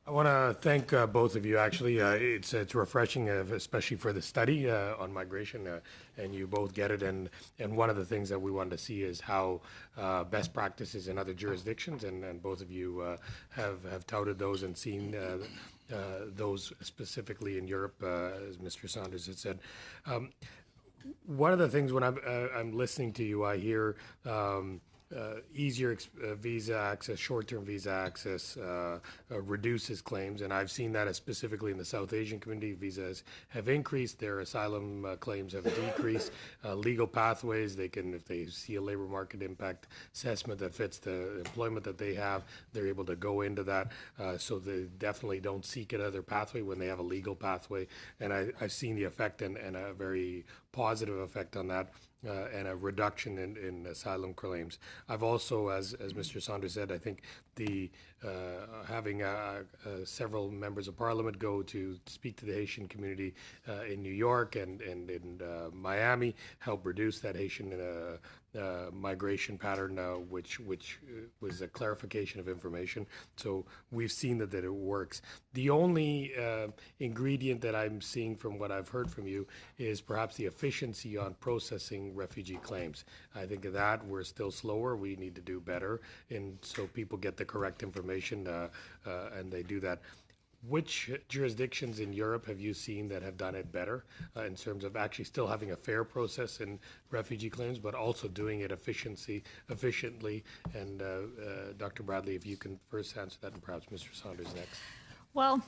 I want to thank both of you. Actually, it's refreshing, especially for the study on migration, and you both get it. And one of the things that we wanted to see is how best practices in other jurisdictions, and both of you have touted those and seen those specifically in Europe, as Mr. Saunders had said. One of the things when I'm listening to you, I hear easier visa access, short-term visa access reduces claims, and I've seen that specifically in the South Asian community. Visas have increased, their asylum claims have decreased. Legal pathways, they can, if they see a labor market impact assessment that fits the employment that they have, they're able to go into that, so they definitely don't seek another pathway when they have a legal pathway. And I've seen the effect in a very positive effect on that. And a reduction in asylum claims. I've also, as Mr. Saunders said, I think the having several members of parliament go to speak to the Haitian community in New York and in Miami helped reduce that Haitian migration pattern, which was a clarification of information. So we've seen that it works. The only ingredient that I'm seeing from what I've heard from you is perhaps the efficiency on processing refugee claims. I think of that we're still slower. We need to do better, and so people get the correct information and they do that. Which jurisdictions in Europe have you seen that have done it better in terms of actually still having a fair process in refugee claims, but also doing it efficiently? And Dr. Bradley, if you can first answer that, and perhaps Mr. Saunders next. Well,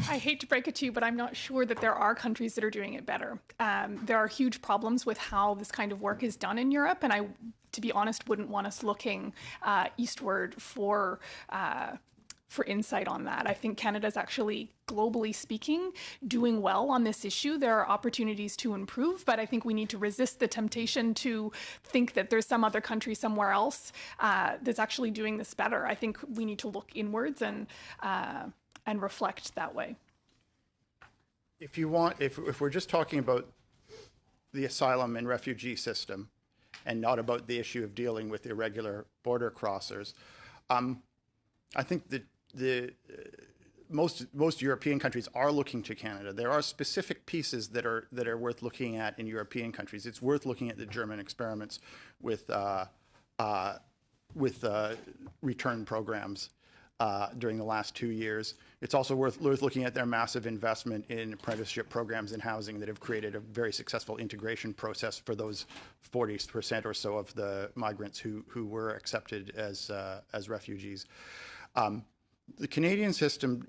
I hate to break it to you, but I'm not sure that there are countries that are doing it better. There are huge problems with how this kind of work is done in Europe, and I, to be honest, wouldn't want us looking eastward for insight on that. I think Canada's actually, globally speaking, doing well on this issue. There are opportunities to improve, but I think we need to resist the temptation to think that there's some other country somewhere else that's actually doing this better. I think we need to look inwards and reflect that way. If you want, if we're just talking about the asylum and refugee system and not about the issue of dealing with irregular border crossers, I think that most European countries are looking to Canada. There are specific pieces that are worth looking at in European countries. It's worth looking at the German experiments with return programs during the last 2 years. It's also worth looking at their massive investment in apprenticeship programs in housing that have created a very successful integration process for those 40% or so of the migrants who were accepted as refugees. The Canadian system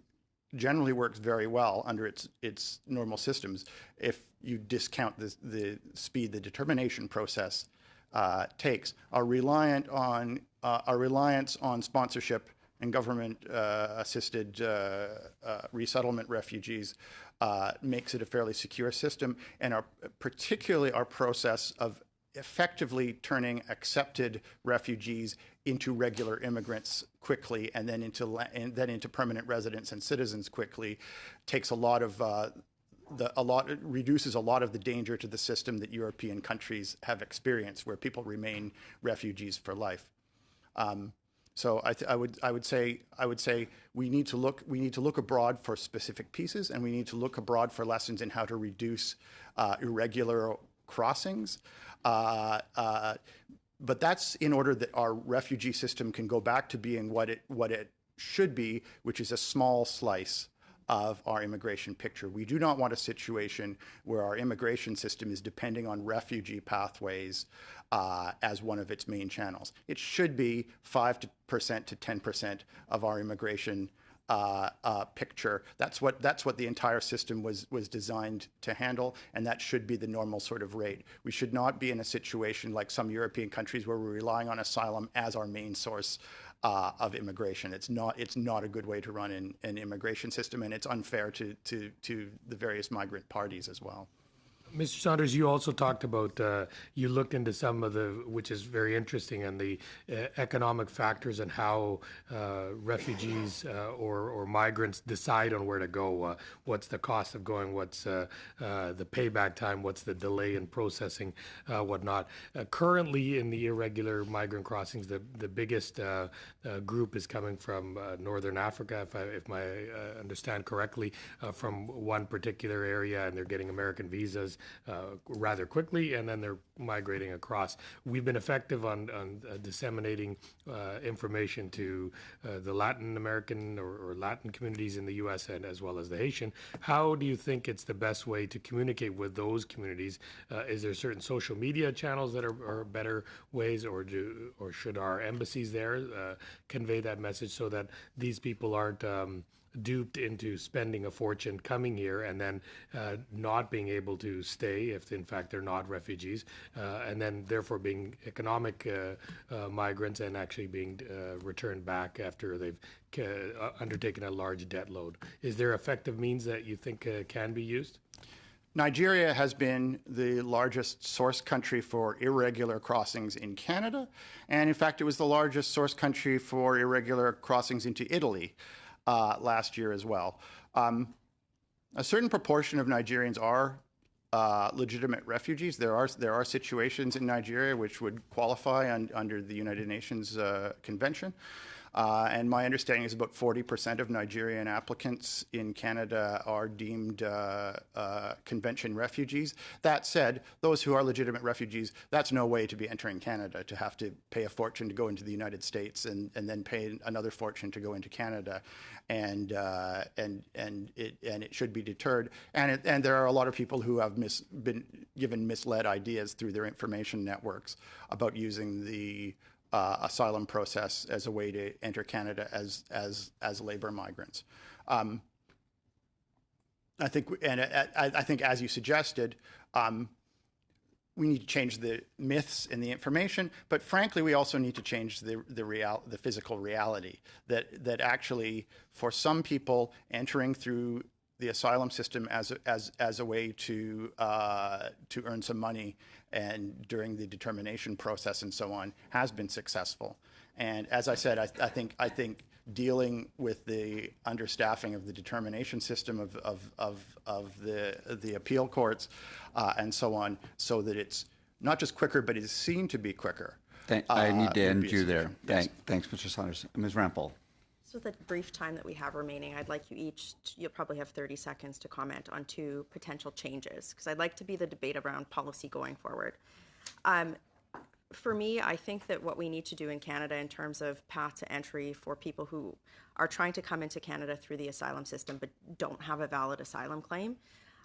generally works very well under its normal systems if you discount the speed the determination process takes. Our reliance on sponsorship and government-assisted resettlement refugees makes it a fairly secure system, and particularly our process of effectively turning accepted refugees into regular immigrants quickly, and then into permanent residents and citizens quickly, takes reduces a lot of the danger to the system that European countries have experienced, where people remain refugees for life. So I would say we need to look abroad for specific pieces, and we need to look abroad for lessons in how to reduce irregular crossings. But that's in order that our refugee system can go back to being what it should be, which is a small slice of our immigration picture. We do not want a situation where our immigration system is depending on refugee pathways as one of its main channels. It should be 5% to 10% of our immigration picture. That's what the entire system was designed to handle, and that should be the normal sort of rate. We should not be in a situation like some European countries where we're relying on asylum as our main source of immigration. It's not a good way to run an immigration system, and it's unfair to the various migrant parties as well. Mr. Saunders, you also talked about, you looked into some of which is very interesting, and the economic factors and how refugees or migrants decide on where to go. What's the cost of going? What's the payback time? What's the delay in processing? Whatnot. Currently, in the irregular migrant crossings, the biggest group is coming from Northern Africa, if I understand correctly, from one particular area, and they're getting American visas rather quickly, and then they're migrating across. We've been effective on disseminating information to the Latin American or Latin communities in the U.S. and as well as the Haitian. How do you think it's the best way to communicate with those communities? Is there certain social media channels that are better ways, or should our embassies there convey that message so that these people aren't duped into spending a fortune coming here and then not being able to stay if in fact they're not refugees, and then therefore being economic migrants and actually being returned back after they've undertaken a large debt load? Is there effective means that you think can be used? Nigeria has been the largest source country for irregular crossings in Canada, and in fact, it was the largest source country for irregular crossings into Italy last year as well. A certain proportion of Nigerians are legitimate refugees. There are situations in Nigeria which would qualify under the United Nations Convention. And my understanding is about 40% of Nigerian applicants in Canada are deemed convention refugees. That said, those who are legitimate refugees, that's no way to be entering Canada, to have to pay a fortune to go into the United States and then pay another fortune to go into Canada. And it should be deterred. And there are a lot of people who have been given misled ideas through their information networks about using the asylum process as a way to enter Canada as labor migrants. I think, I think, as you suggested, we need to change the myths and the information, but frankly, we also need to change the physical reality that actually, for some people, entering through the asylum system as a way to earn some money and during the determination process and so on has been successful. And as I said, I think dealing with the understaffing of the determination system of the appeal courts and so on, so that it's not just quicker, but is seen to be quicker. I need to end you there. Yes. Thanks, Mr. Saunders. Ms. Rampol. So the brief time that we have remaining, I'd like you each, you'll probably have 30 seconds to comment on 2 potential changes, because I'd like to be the debate around policy going forward. For me, I think that what we need to do in Canada in terms of path to entry for people who are trying to come into Canada through the asylum system but don't have a valid asylum claim,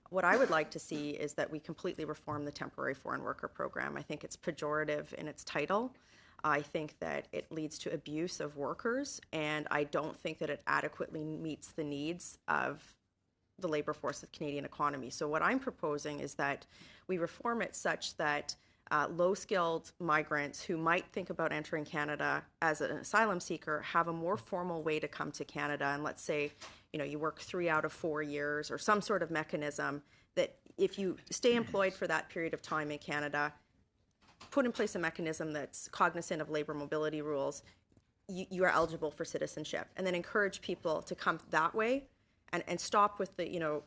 what I would like to see is that we completely reform the temporary foreign worker program. I think it's pejorative in its title. I think that it leads to abuse of workers, and I don't think that it adequately meets the needs of the labor force of the Canadian economy. So what I'm proposing is that we reform it such that low-skilled migrants who might think about entering Canada as an asylum seeker have a more formal way to come to Canada. And let's say, you work 3 out of 4 years or some sort of mechanism that if you stay employed for that period of time in Canada, put in place a mechanism that's cognizant of labor mobility rules, you are eligible for citizenship, and then encourage people to come that way and stop with the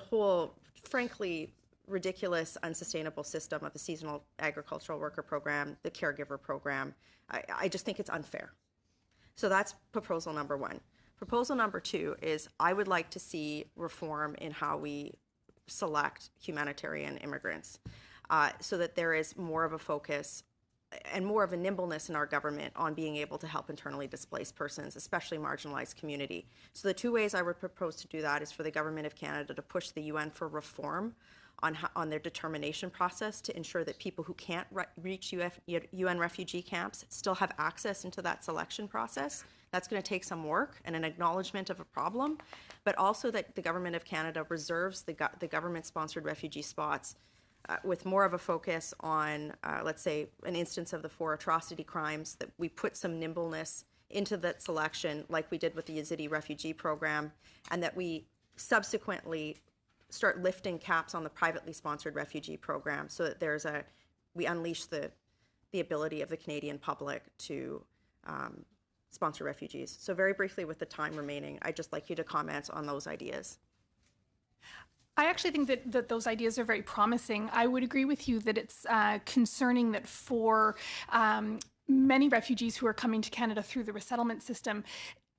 whole, frankly, ridiculous, unsustainable system of the seasonal agricultural worker program, the caregiver program. I just think it's unfair. So that's proposal number 1. Proposal number 2 is I would like to see reform in how we select humanitarian immigrants. So that there is more of a focus and more of a nimbleness in our government on being able to help internally displaced persons, especially marginalized community. So the 2 ways I would propose to do that is for the Government of Canada to push the UN for reform on their determination process to ensure that people who can't reach UN refugee camps still have access into that selection process. That's going to take some work and an acknowledgement of a problem, but also that the Government of Canada reserves the government-sponsored refugee spots with more of a focus on, let's say, an instance of the 4 atrocity crimes, that we put some nimbleness into that selection like we did with the Yazidi refugee program, and that we subsequently start lifting caps on the privately sponsored refugee program so that we unleash the ability of the Canadian public to sponsor refugees. So very briefly, with the time remaining, I'd just like you to comment on those ideas. I actually think that those ideas are very promising. I would agree with you that it's concerning that for many refugees who are coming to Canada through the resettlement system,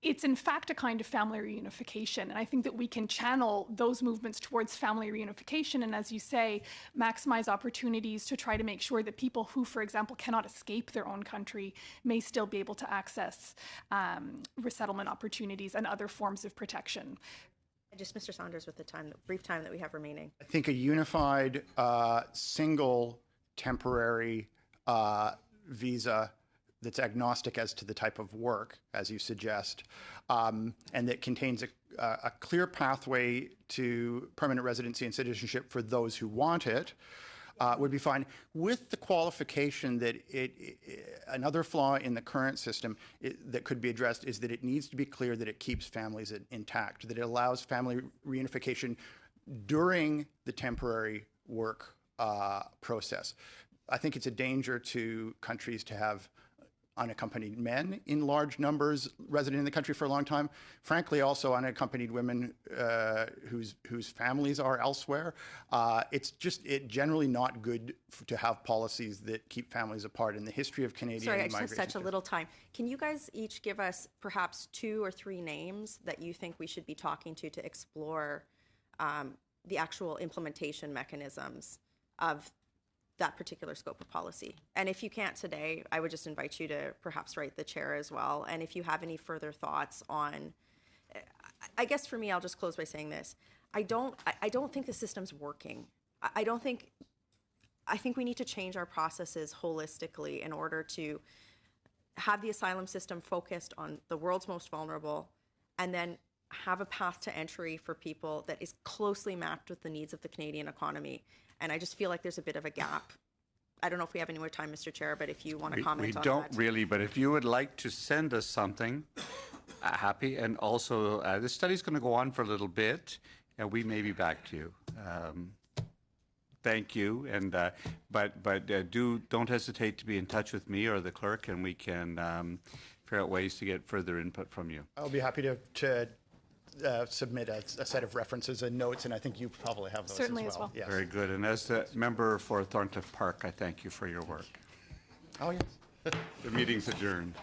it's in fact a kind of family reunification. And I think that we can channel those movements towards family reunification and, as you say, maximize opportunities to try to make sure that people who, for example, cannot escape their own country may still be able to access resettlement opportunities and other forms of protection. Just Mr. Saunders, with the brief time that we have remaining. I think a unified single temporary visa that's agnostic as to the type of work, as you suggest, and that contains a clear pathway to permanent residency and citizenship for those who want it, would be fine, with the qualification that another flaw in the current system that could be addressed is that it needs to be clear that it keeps families intact, that it allows family reunification during the temporary work process. I think it's a danger to countries to have unaccompanied men in large numbers resident in the country for a long time. Frankly, also unaccompanied women whose families are elsewhere. It's generally not good to have policies that keep families apart. In the history of Canadian Sorry, I just have migration, such a little time. Can you guys each give us perhaps 2 or 3 names that you think we should be talking to explore the actual implementation mechanisms of that particular scope of policy? And if you can't today, I would just invite you to perhaps write the chair as well. And if you have any further thoughts on, I guess for me, I'll just close by saying this. I don't think the system's working. I think we need to change our processes holistically in order to have the asylum system focused on the world's most vulnerable, and then have a path to entry for people that is closely mapped with the needs of the Canadian economy. And I just feel like there's a bit of a gap. I don't know if we have any more time, Mr. Chair, but if you want to comment on that. We don't really, but if you would like to send us something, happy. And also, this study's going to go on for a little bit, and we may be back to you. Thank you, and don't hesitate to be in touch with me or the clerk, and we can figure out ways to get further input from you. I'll be happy to submit a set of references and notes, and I think you probably have those Certainly as well. as well. Yes. Very good. And as the member for Thorncliffe Park, I thank you for your work. Oh, yes. The meeting's adjourned.